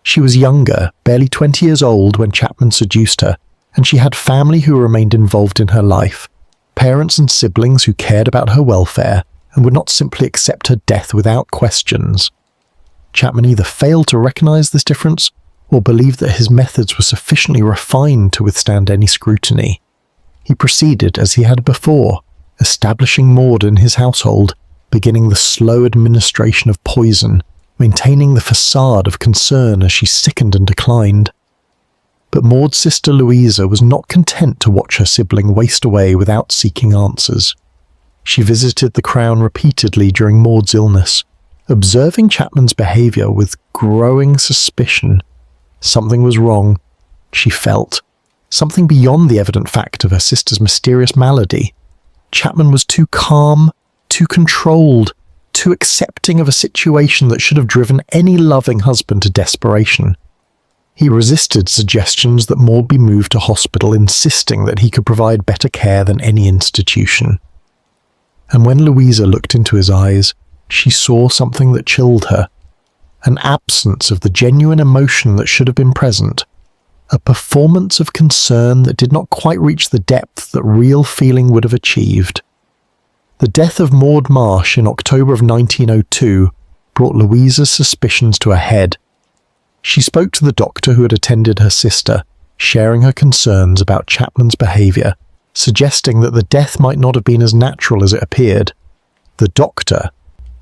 She was younger, barely 20 years old when Chapman seduced her, and she had family who remained involved in her life, parents and siblings who cared about her welfare and would not simply accept her death without questions. Chapman either failed to recognize this difference or believed that his methods were sufficiently refined to withstand any scrutiny. He proceeded as he had before, establishing Maud in his household, beginning the slow administration of poison, maintaining the facade of concern as she sickened and declined. But Maud's sister Louisa was not content to watch her sibling waste away without seeking answers. She visited the Crown repeatedly during Maud's illness, observing Chapman's behaviour with growing suspicion. Something was wrong, she felt, something beyond the evident fact of her sister's mysterious malady. Chapman was too calm, too controlled, too accepting of a situation that should have driven any loving husband to desperation. He resisted suggestions that Maud be moved to hospital, insisting that he could provide better care than any institution. And when Louisa looked into his eyes, she saw something that chilled her, an absence of the genuine emotion that should have been present, a performance of concern that did not quite reach the depth that real feeling would have achieved. The death of Maud Marsh in October of 1902 brought Louisa's suspicions to a head. She spoke to the doctor who had attended her sister, sharing her concerns about Chapman's behaviour, suggesting that the death might not have been as natural as it appeared. The doctor,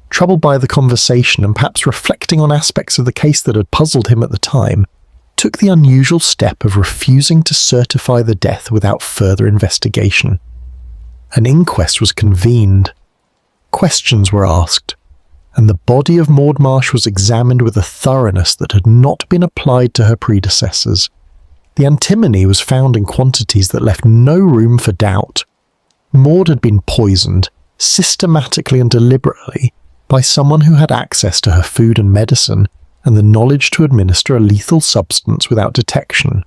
troubled by the conversation and perhaps reflecting on aspects of the case that had puzzled him at the time, took the unusual step of refusing to certify the death without further investigation. An inquest was convened. Questions were asked, and the body of Maud Marsh was examined with a thoroughness that had not been applied to her predecessors. The antimony was found in quantities that left no room for doubt. Maud had been poisoned, systematically and deliberately, by someone who had access to her food and medicine and the knowledge to administer a lethal substance without detection.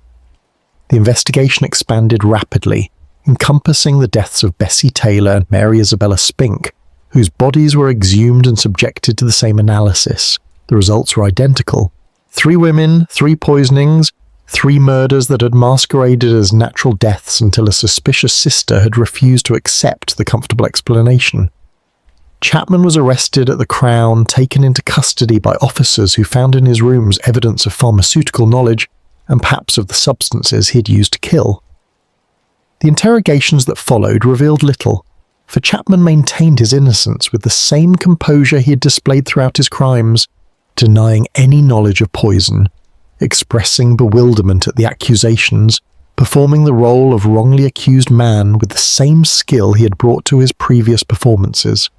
The investigation expanded rapidly, encompassing the deaths of Bessie Taylor and Mary Isabella Spink, whose bodies were exhumed and subjected to the same analysis. The results were identical. 3 women, 3 poisonings, 3 murders that had masqueraded as natural deaths until a suspicious sister had refused to accept the comfortable explanation. Chapman was arrested at the Crown, taken into custody by officers who found in his rooms evidence of pharmaceutical knowledge and perhaps of the substances he had used to kill. The interrogations that followed revealed little, for Chapman maintained his innocence with the same composure he had displayed throughout his crimes, denying any knowledge of poison, expressing bewilderment at the accusations, performing the role of wrongly accused man with the same skill he had brought to his previous performances.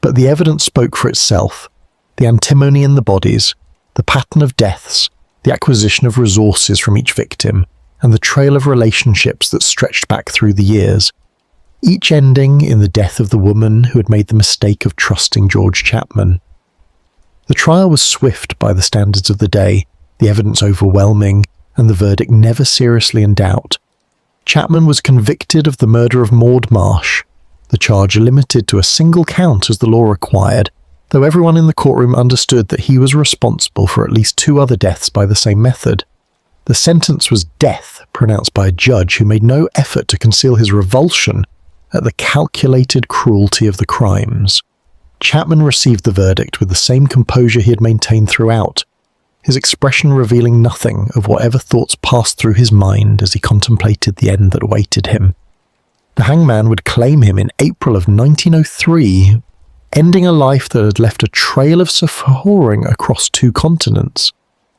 But the evidence spoke for itself. The antimony in the bodies, the pattern of deaths, the acquisition of resources from each victim, and the trail of relationships that stretched back through the years, each ending in the death of the woman who had made the mistake of trusting George Chapman. The trial was swift by the standards of the day, the evidence overwhelming, and the verdict never seriously in doubt. Chapman was convicted of the murder of Maud Marsh, the charge limited to a single count as the law required, though everyone in the courtroom understood that he was responsible for at least 2 other deaths by the same method. The sentence was death, pronounced by a judge who made no effort to conceal his revulsion at the calculated cruelty of the crimes. Chapman received the verdict with the same composure he had maintained throughout, his expression revealing nothing of whatever thoughts passed through his mind as he contemplated the end that awaited him. The hangman would claim him in April of 1903, ending a life that had left a trail of suffering across 2 continents.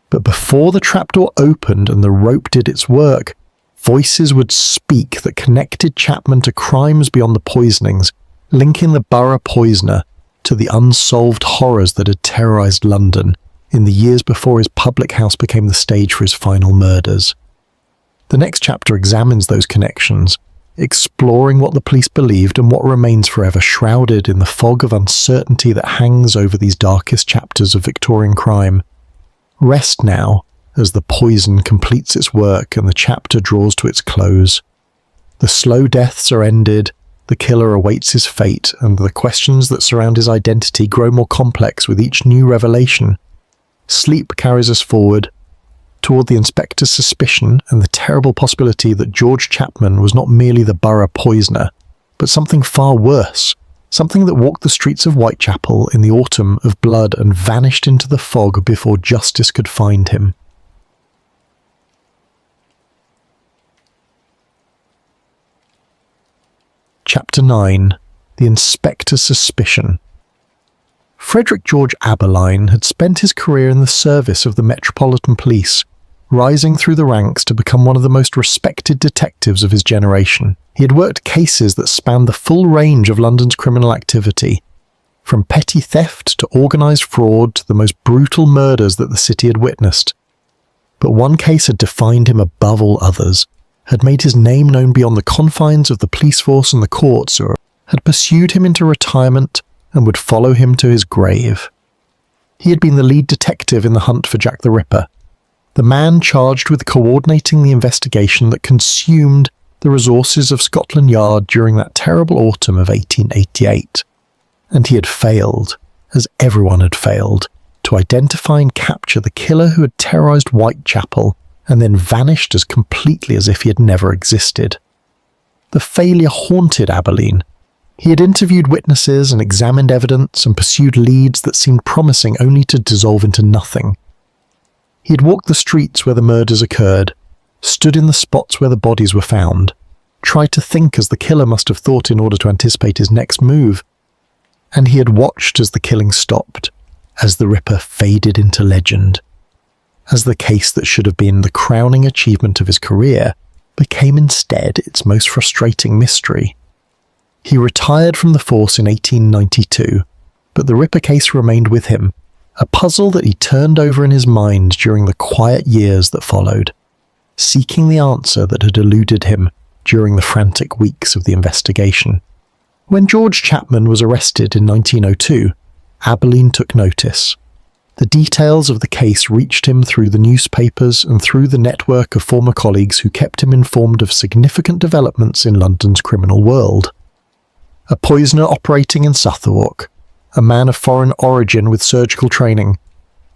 But before the trapdoor opened and the rope did its work, voices would speak that connected Chapman to crimes beyond the poisonings, linking the Borough Poisoner to the unsolved horrors that had terrorized London in the years before his public house became the stage for his final murders. The next chapter examines those connections, exploring what the police believed and what remains forever shrouded in the fog of uncertainty that hangs over these darkest chapters of Victorian crime. Rest now, as the poison completes its work and the chapter draws to its close. The slow deaths are ended, the killer awaits his fate, and the questions that surround his identity grow more complex with each new revelation. Sleep carries us forward, toward the inspector's suspicion and the terrible possibility that George Chapman was not merely the Borough Poisoner, but something far worse, something that walked the streets of Whitechapel in the autumn of blood and vanished into the fog before justice could find him. Chapter 9. The Inspector's Suspicion. Frederick George Aberline had spent his career in the service of the Metropolitan Police, rising through the ranks to become one of the most respected detectives of his generation. He had worked cases that spanned the full range of London's criminal activity, from petty theft to organised fraud to the most brutal murders that the city had witnessed. But one case had defined him above all others, had made his name known beyond the confines of the police force and the courts, or had pursued him into retirement and would follow him to his grave. He had been the lead detective in the hunt for Jack the Ripper, the man charged with coordinating the investigation that consumed the resources of Scotland Yard during that terrible autumn of 1888. And he had failed, as everyone had failed, to identify and capture the killer who had terrorized Whitechapel and then vanished as completely as if he had never existed. The failure haunted Aberline. He had interviewed witnesses and examined evidence and pursued leads that seemed promising only to dissolve into nothing. He had walked the streets where the murders occurred, stood in the spots where the bodies were found, tried to think as the killer must have thought in order to anticipate his next move, and he had watched as the killing stopped, as the Ripper faded into legend, as the case that should have been the crowning achievement of his career became instead its most frustrating mystery. He retired from the force in 1892, but the Ripper case remained with him, a puzzle that he turned over in his mind during the quiet years that followed, seeking the answer that had eluded him during the frantic weeks of the investigation. When George Chapman was arrested in 1902, Aberline took notice. The details of the case reached him through the newspapers and through the network of former colleagues who kept him informed of significant developments in London's criminal world. A poisoner operating in Southwark, a man of foreign origin with surgical training,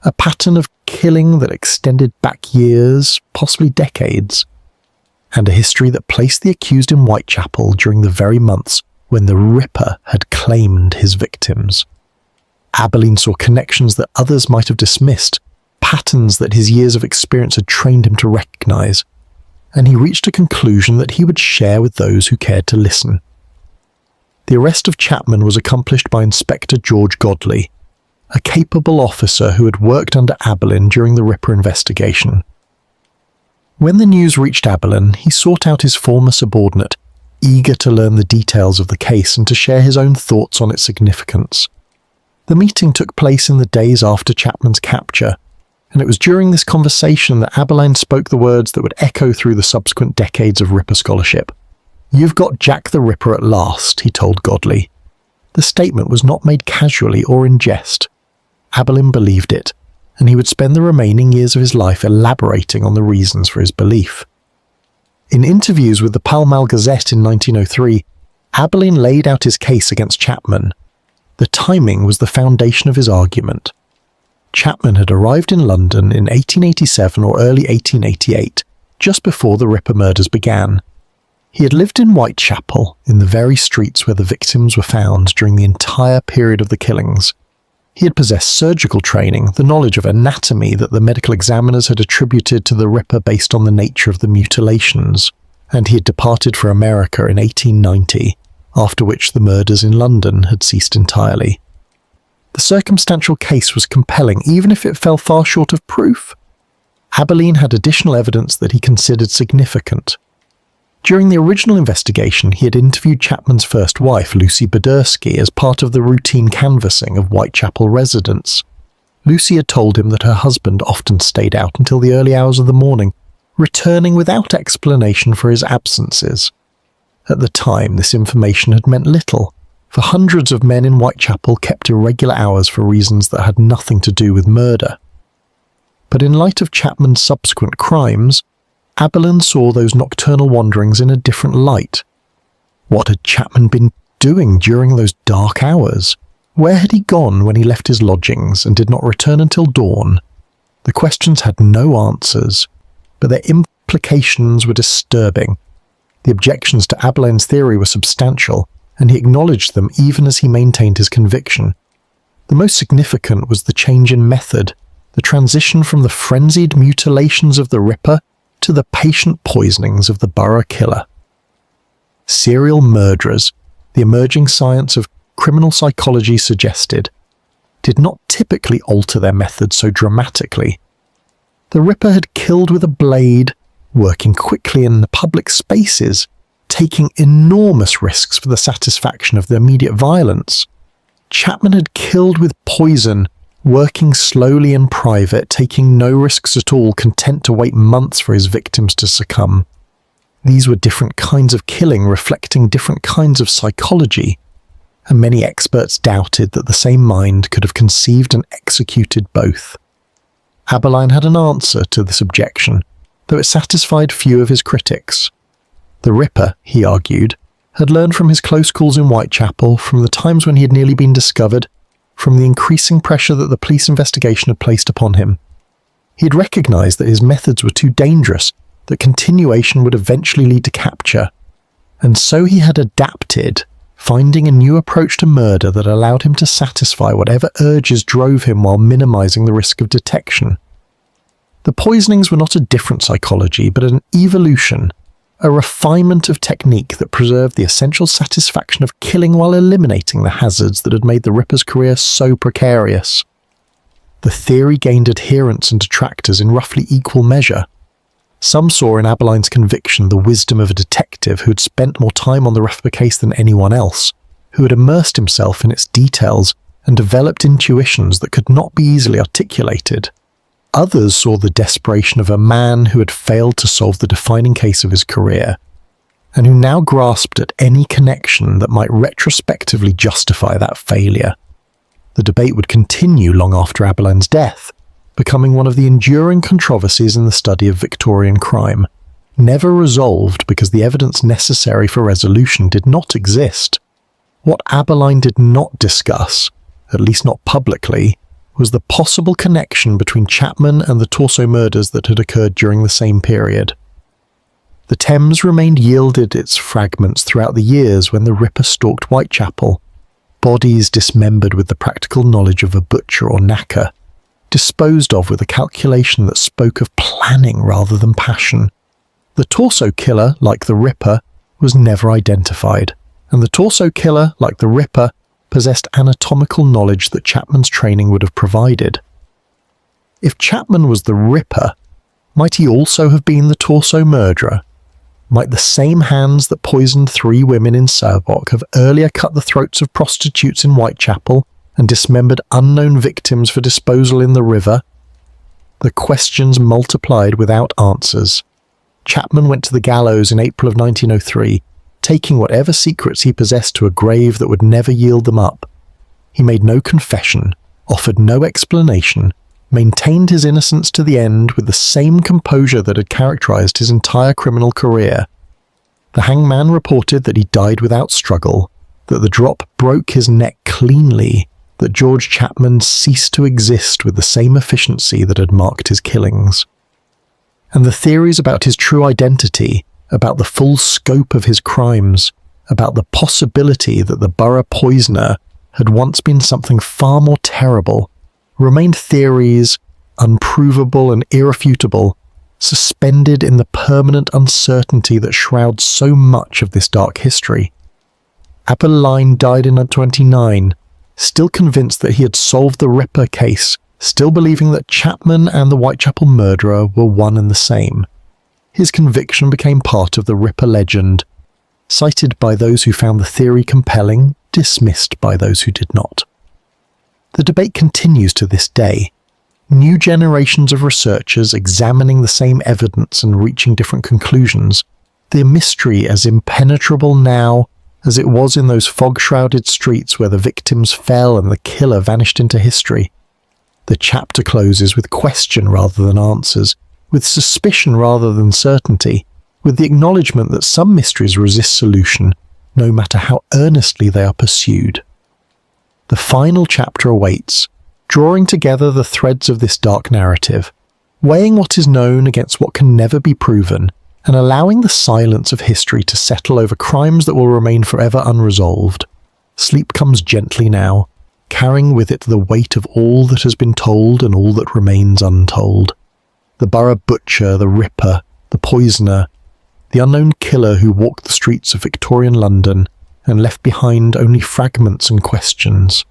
a pattern of killing that extended back years, possibly decades, and a history that placed the accused in Whitechapel during the very months when the Ripper had claimed his victims. Aberline saw connections that others might have dismissed, patterns that his years of experience had trained him to recognize, and he reached a conclusion that he would share with those who cared to listen. The arrest of Chapman was accomplished by Inspector George Godley, a capable officer who had worked under Aberline during the Ripper investigation. When the news reached Aberline, he sought out his former subordinate, eager to learn the details of the case and to share his own thoughts on its significance. The meeting took place in the days after Chapman's capture, and it was during this conversation that Aberline spoke the words that would echo through the subsequent decades of Ripper scholarship. "You've got Jack the Ripper at last," he told Godley. The statement was not made casually or in jest. Aberline believed it, and he would spend the remaining years of his life elaborating on the reasons for his belief. In interviews with the Pall Mall Gazette in 1903, Aberline laid out his case against Chapman. The timing was the foundation of his argument. Chapman had arrived in London in 1887 or early 1888, just before the Ripper murders began. He had lived in Whitechapel, in the very streets where the victims were found during the entire period of the killings. He had possessed surgical training, the knowledge of anatomy that the medical examiners had attributed to the Ripper based on the nature of the mutilations, and he had departed for America in 1890, after which the murders in London had ceased entirely. The circumstantial case was compelling, even if it fell far short of proof. Aberline had additional evidence that he considered significant. During the original investigation, he had interviewed Chapman's first wife, Lucy Badursky, as part of the routine canvassing of Whitechapel residents. Lucy had told him that her husband often stayed out until the early hours of the morning, returning without explanation for his absences. At the time, this information had meant little, for hundreds of men in Whitechapel kept irregular hours for reasons that had nothing to do with murder. But in light of Chapman's subsequent crimes, Aberline saw those nocturnal wanderings in a different light. What had Chapman been doing during those dark hours? Where had he gone when he left his lodgings and did not return until dawn? The questions had no answers, but their implications were disturbing. The objections to Aberline's theory were substantial, and he acknowledged them even as he maintained his conviction. The most significant was the change in method, the transition from the frenzied mutilations of the Ripper to the patient poisonings of the Borough Killer. Serial murderers, the emerging science of criminal psychology suggested, did not typically alter their methods so dramatically. The Ripper had killed with a blade, working quickly in the public spaces, taking enormous risks for the satisfaction of the immediate violence. Chapman had killed with poison, working slowly in private, taking no risks at all, content to wait months for his victims to succumb. These were different kinds of killing, reflecting different kinds of psychology, and many experts doubted that the same mind could have conceived and executed both. Aberline had an answer to this objection, though it satisfied few of his critics. The Ripper, he argued, had learned from his close calls in Whitechapel, from the times when he had nearly been discovered, from the increasing pressure that the police investigation had placed upon him. He had recognised that his methods were too dangerous, that continuation would eventually lead to capture, and so he had adapted, finding a new approach to murder that allowed him to satisfy whatever urges drove him while minimising the risk of detection. The poisonings were not a different psychology, but an evolution, a refinement of technique that preserved the essential satisfaction of killing while eliminating the hazards that had made the Ripper's career so precarious. The theory gained adherents and detractors in roughly equal measure. Some saw in Aberline's conviction the wisdom of a detective who had spent more time on the Ripper case than anyone else, who had immersed himself in its details and developed intuitions that could not be easily articulated. Others saw the desperation of a man who had failed to solve the defining case of his career, and who now grasped at any connection that might retrospectively justify that failure. The debate would continue long after Aberline's death, becoming one of the enduring controversies in the study of Victorian crime, never resolved because the evidence necessary for resolution did not exist. What Aberline did not discuss, at least not publicly, was the possible connection between Chapman and the Torso murders that had occurred during the same period. The Thames remained yielded its fragments throughout the years when the Ripper stalked Whitechapel, bodies dismembered with the practical knowledge of a butcher or knacker, disposed of with a calculation that spoke of planning rather than passion. The torso killer, like the Ripper, was never identified, and the torso killer, like the Ripper, possessed anatomical knowledge that Chapman's training would have provided. If Chapman was the Ripper, might he also have been the torso murderer? Might the same hands that poisoned 3 women in Southwark have earlier cut the throats of prostitutes in Whitechapel and dismembered unknown victims for disposal in the river? The questions multiplied without answers. Chapman went to the gallows in April of 1903, taking whatever secrets he possessed to a grave that would never yield them up. He made no confession, offered no explanation, maintained his innocence to the end with the same composure that had characterized his entire criminal career. The hangman reported that he died without struggle, that the drop broke his neck cleanly, that George Chapman ceased to exist with the same efficiency that had marked his killings. And the theories about his true identity, about the full scope of his crimes, about the possibility that the Borough Poisoner had once been something far more terrible, remained theories, unprovable and irrefutable, suspended in the permanent uncertainty that shrouds so much of this dark history. Abeline died in 1929, still convinced that he had solved the Ripper case, still believing that Chapman and the Whitechapel murderer were one and the same. His conviction became part of the Ripper legend, cited by those who found the theory compelling, dismissed by those who did not. The debate continues to this day. New generations of researchers examining the same evidence and reaching different conclusions. The mystery as impenetrable now as it was in those fog-shrouded streets where the victims fell and the killer vanished into history. The chapter closes with question rather than answers, with suspicion rather than certainty, with the acknowledgement that some mysteries resist solution, no matter how earnestly they are pursued. The final chapter awaits, drawing together the threads of this dark narrative, weighing what is known against what can never be proven, and allowing the silence of history to settle over crimes that will remain forever unresolved. Sleep comes gently now, carrying with it the weight of all that has been told and all that remains untold. The Borough Butcher, the Ripper, the Poisoner, the unknown killer who walked the streets of Victorian London and left behind only fragments and questions.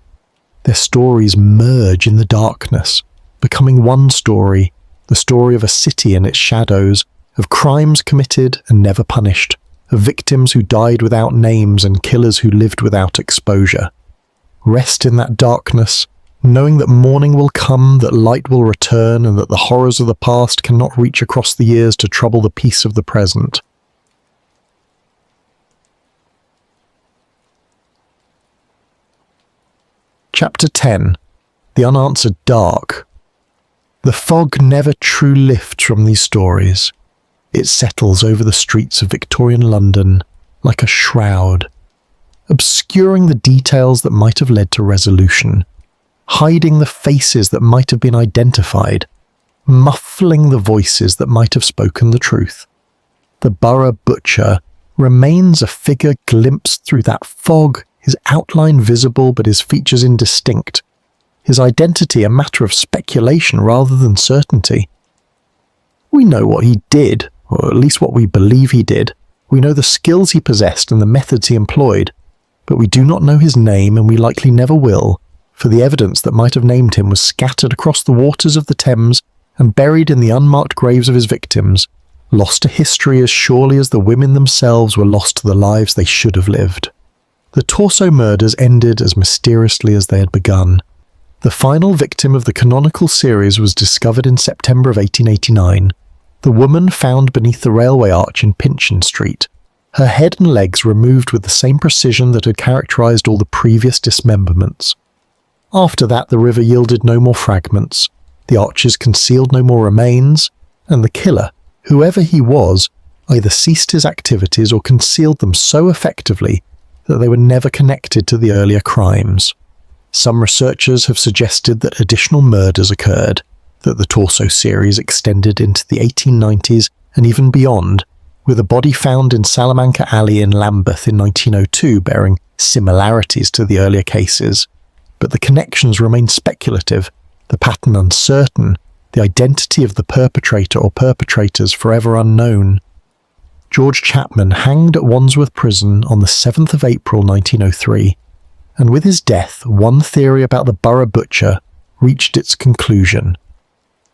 Their stories merge in the darkness, becoming one story, the story of a city and its shadows, of crimes committed and never punished, of victims who died without names and killers who lived without exposure. Rest in that darkness, knowing that morning will come, that light will return, and that the horrors of the past cannot reach across the years to trouble the peace of the present. Chapter 10. The Unanswered Dark. The fog never truly lifts from these stories. It settles over the streets of Victorian London like a shroud, obscuring the details that might have led to resolution, hiding the faces that might have been identified, muffling the voices that might have spoken the truth. The Borough Butcher remains a figure glimpsed through that fog, his outline visible but his features indistinct, his identity a matter of speculation rather than certainty. We know what he did, or at least what we believe he did. We know the skills he possessed and the methods he employed, but we do not know his name, and we likely never will, for the evidence that might have named him was scattered across the waters of the Thames and buried in the unmarked graves of his victims, lost to history as surely as the women themselves were lost to the lives they should have lived. The torso murders ended as mysteriously as they had begun. The final victim of the canonical series was discovered in September of 1889, the woman found beneath the railway arch in Pinchin Street, her head and legs removed with the same precision that had characterized all the previous dismemberments. After that, the river yielded no more fragments, the arches concealed no more remains, and the killer, whoever he was, either ceased his activities or concealed them so effectively that they were never connected to the earlier crimes. Some researchers have suggested that additional murders occurred, that the torso series extended into the 1890s and even beyond, with a body found in Salamanca Alley in Lambeth in 1902 bearing similarities to the earlier cases. But the connections remain speculative, the pattern uncertain, the identity of the perpetrator or perpetrators forever unknown. George Chapman hanged at Wandsworth Prison on the 7th of April 1903, and with his death, one theory about the Borough Butcher reached its conclusion.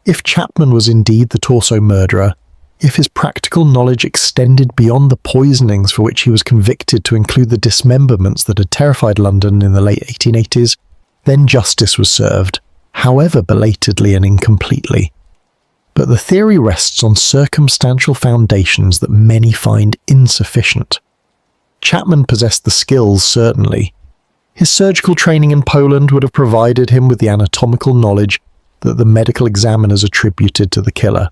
If Chapman was indeed the torso murderer, if his practical knowledge extended beyond the poisonings for which he was convicted to include the dismemberments that had terrified London in the late 1880s, then justice was served, however belatedly and incompletely. But the theory rests on circumstantial foundations that many find insufficient. Chapman possessed the skills, certainly. His surgical training in Poland would have provided him with the anatomical knowledge that the medical examiners attributed to the killer.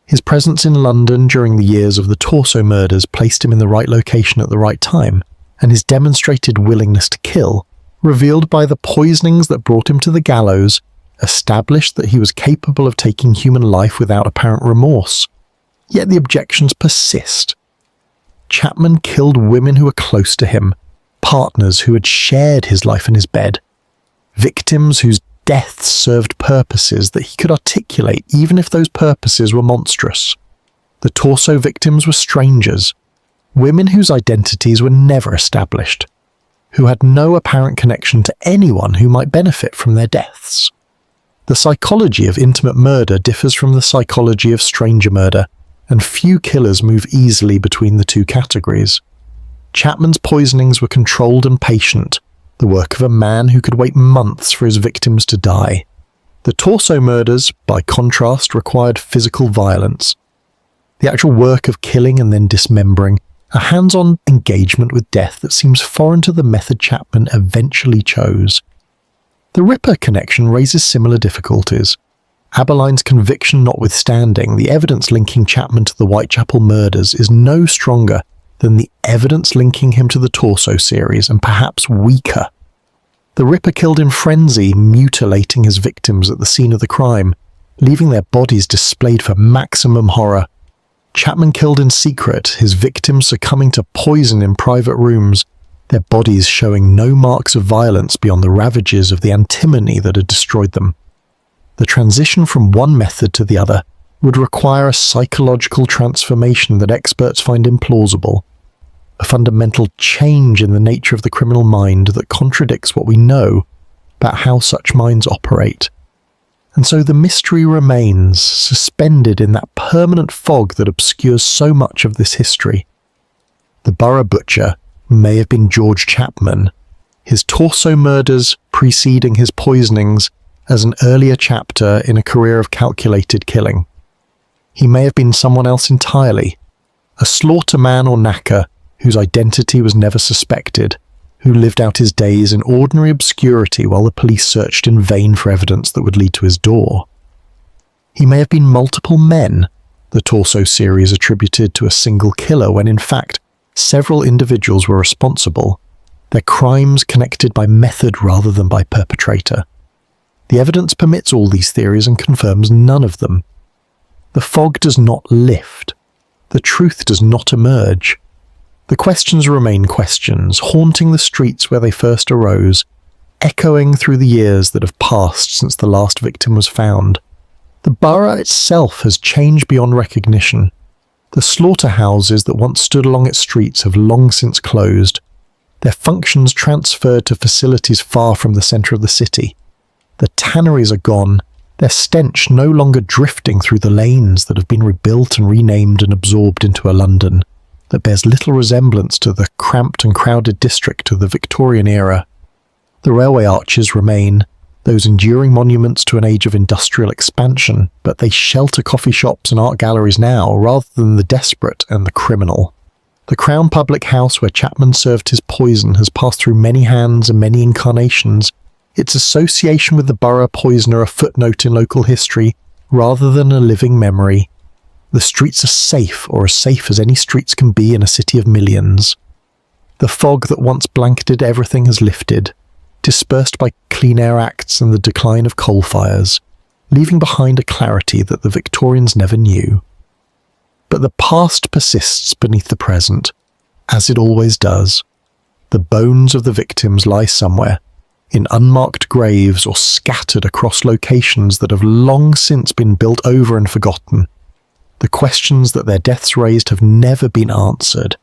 His presence in London during the years of the torso murders placed him in the right location at the right time, and his demonstrated willingness to kill, revealed by the poisonings that brought him to the gallows, established that he was capable of taking human life without apparent remorse. Yet the objections persist. Chapman killed women who were close to him, partners who had shared his life in his bed, victims whose deaths served purposes that he could articulate even if those purposes were monstrous. The torso victims were strangers, women whose identities were never established, who had no apparent connection to anyone who might benefit from their deaths. The psychology of intimate murder differs from the psychology of stranger murder, and few killers move easily between the two categories. Chapman's poisonings were controlled and patient, the work of a man who could wait months for his victims to die. The torso murders, by contrast, required physical violence. The actual work of killing and then dismembering, a hands-on engagement with death that seems foreign to the method Chapman eventually chose. The Ripper connection raises similar difficulties. Aberline's conviction notwithstanding, the evidence linking Chapman to the Whitechapel murders is no stronger than the evidence linking him to the Torso series, and perhaps weaker. The Ripper killed in frenzy, mutilating his victims at the scene of the crime, leaving their bodies displayed for maximum horror. Chapman killed in secret, his victims succumbing to poison in private rooms, their bodies showing no marks of violence beyond the ravages of the antimony that had destroyed them. The transition from one method to the other would require a psychological transformation that experts find implausible, a fundamental change in the nature of the criminal mind that contradicts what we know about how such minds operate. And so the mystery remains, suspended in that permanent fog that obscures so much of this history. The Borough Butcher may have been George Chapman, his torso murders preceding his poisonings as an earlier chapter in a career of calculated killing. He may have been someone else entirely, a slaughterman or knacker whose identity was never suspected, who lived out his days in ordinary obscurity while the police searched in vain for evidence that would lead to his door. He may have been multiple men, the Torso series attributed to a single killer when in fact several individuals were responsible, their crimes connected by method rather than by perpetrator. The evidence permits all these theories and confirms none of them. The fog does not lift. The truth does not emerge. The questions remain questions, haunting the streets where they first arose, echoing through the years that have passed since the last victim was found. The borough itself has changed beyond recognition. The slaughterhouses that once stood along its streets have long since closed, their functions transferred to facilities far from the centre of the city. The tanneries are gone, their stench no longer drifting through the lanes that have been rebuilt and renamed and absorbed into a London that bears little resemblance to the cramped and crowded district of the Victorian era. The railway arches remain, those enduring monuments to an age of industrial expansion, but they shelter coffee shops and art galleries now rather than the desperate and the criminal. The Crown Public House where Chapman served his poison has passed through many hands and many incarnations, its association with the Borough Poisoner a footnote in local history rather than a living memory. The streets are safe, or as safe as any streets can be in a city of millions. The fog that once blanketed everything has lifted, dispersed by Clean Air Acts and the decline of coal fires, leaving behind a clarity that the Victorians never knew. But the past persists beneath the present, as it always does. The bones of the victims lie somewhere, in unmarked graves or scattered across locations that have long since been built over and forgotten. The questions that their deaths raised have never been answered,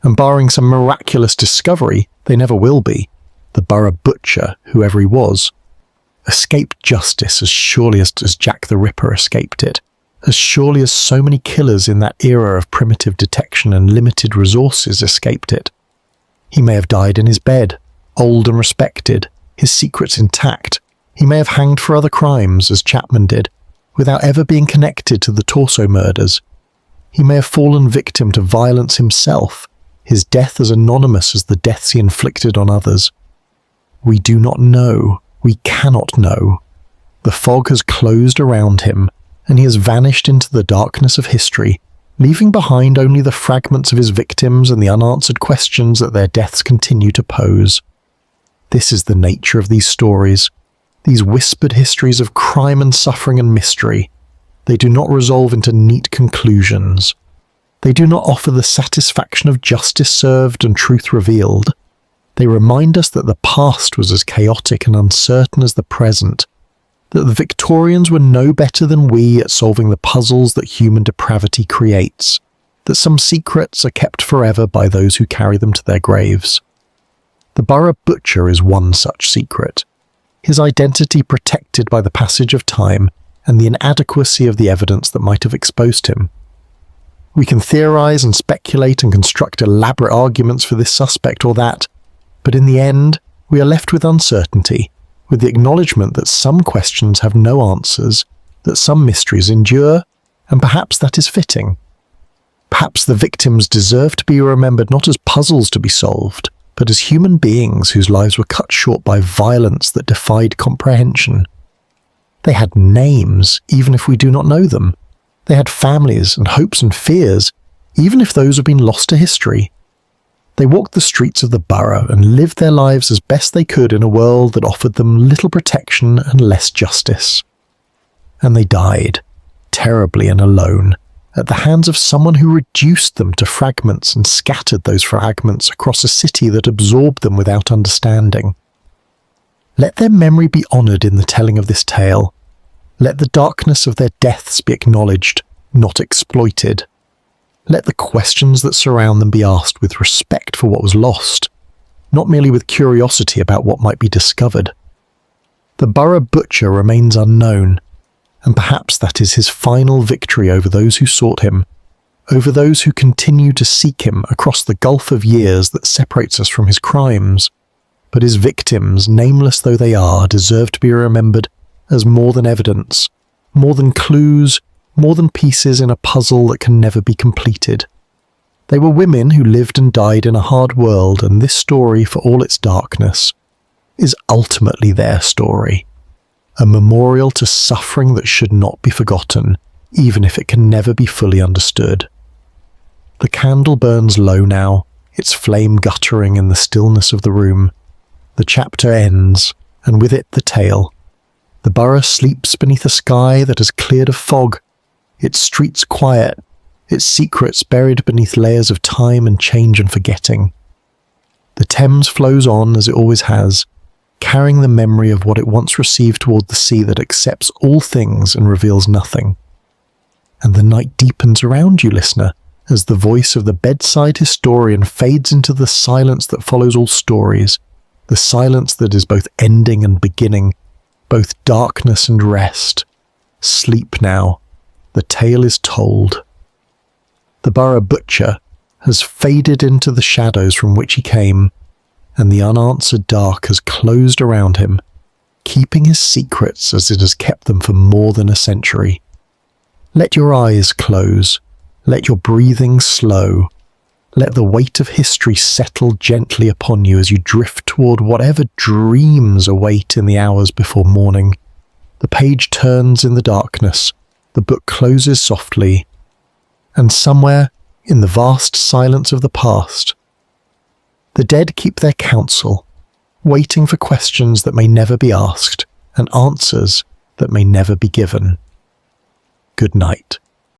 and barring some miraculous discovery, they never will be. The Borough Butcher, whoever he was, escaped justice as surely as Jack the Ripper escaped it, as surely as so many killers in that era of primitive detection and limited resources escaped it. He may have died in his bed, old and respected, his secrets intact. He may have hanged for other crimes, as Chapman did, without ever being connected to the Torso murders. He may have fallen victim to violence himself, his death as anonymous as the deaths he inflicted on others. We do not know. We cannot know. The fog has closed around him, and he has vanished into the darkness of history, leaving behind only the fragments of his victims and the unanswered questions that their deaths continue to pose. This is the nature of these stories, these whispered histories of crime and suffering and mystery. They do not resolve into neat conclusions. They do not offer the satisfaction of justice served and truth revealed. They remind us that the past was as chaotic and uncertain as the present, that the Victorians were no better than we at solving the puzzles that human depravity creates, that some secrets are kept forever by those who carry them to their graves. The Borough Butcher is one such secret, his identity protected by the passage of time and the inadequacy of the evidence that might have exposed him. We can theorize and speculate and construct elaborate arguments for this suspect or that, but in the end, we are left with uncertainty, with the acknowledgement that some questions have no answers, that some mysteries endure, and perhaps that is fitting. Perhaps the victims deserve to be remembered not as puzzles to be solved, but as human beings whose lives were cut short by violence that defied comprehension. They had names, even if we do not know them. They had families and hopes and fears, even if those have been lost to history. They walked the streets of the borough and lived their lives as best they could in a world that offered them little protection and less justice. And they died, terribly and alone, at the hands of someone who reduced them to fragments and scattered those fragments across a city that absorbed them without understanding. Let their memory be honoured in the telling of this tale. Let the darkness of their deaths be acknowledged, not exploited. Let the questions that surround them be asked with respect for what was lost, not merely with curiosity about what might be discovered. The Borough Butcher remains unknown, and perhaps that is his final victory over those who sought him, over those who continue to seek him across the gulf of years that separates us from his crimes. But his victims, nameless though they are, deserve to be remembered as more than evidence, more than clues, more than pieces in a puzzle that can never be completed. They were women who lived and died in a hard world, and this story, for all its darkness, is ultimately their story. A memorial to suffering that should not be forgotten, even if it can never be fully understood. The candle burns low now, its flame guttering in the stillness of the room. The chapter ends, and with it the tale. The borough sleeps beneath a sky that has cleared of fog, its streets quiet, its secrets buried beneath layers of time and change and forgetting. The Thames flows on as it always has, carrying the memory of what it once received toward the sea that accepts all things and reveals nothing. And the night deepens around you, listener, as the voice of the bedside historian fades into the silence that follows all stories, the silence that is both ending and beginning, both darkness and rest. Sleep now. The tale is told. The Borough Butcher has faded into the shadows from which he came, and the unanswered dark has closed around him, keeping his secrets as it has kept them for more than a century. Let your eyes close. Let your breathing slow. Let the weight of history settle gently upon you as you drift toward whatever dreams await in the hours before morning. The page turns in the darkness. The book closes softly, and somewhere in the vast silence of the past, the dead keep their counsel, waiting for questions that may never be asked and answers that may never be given. Good night.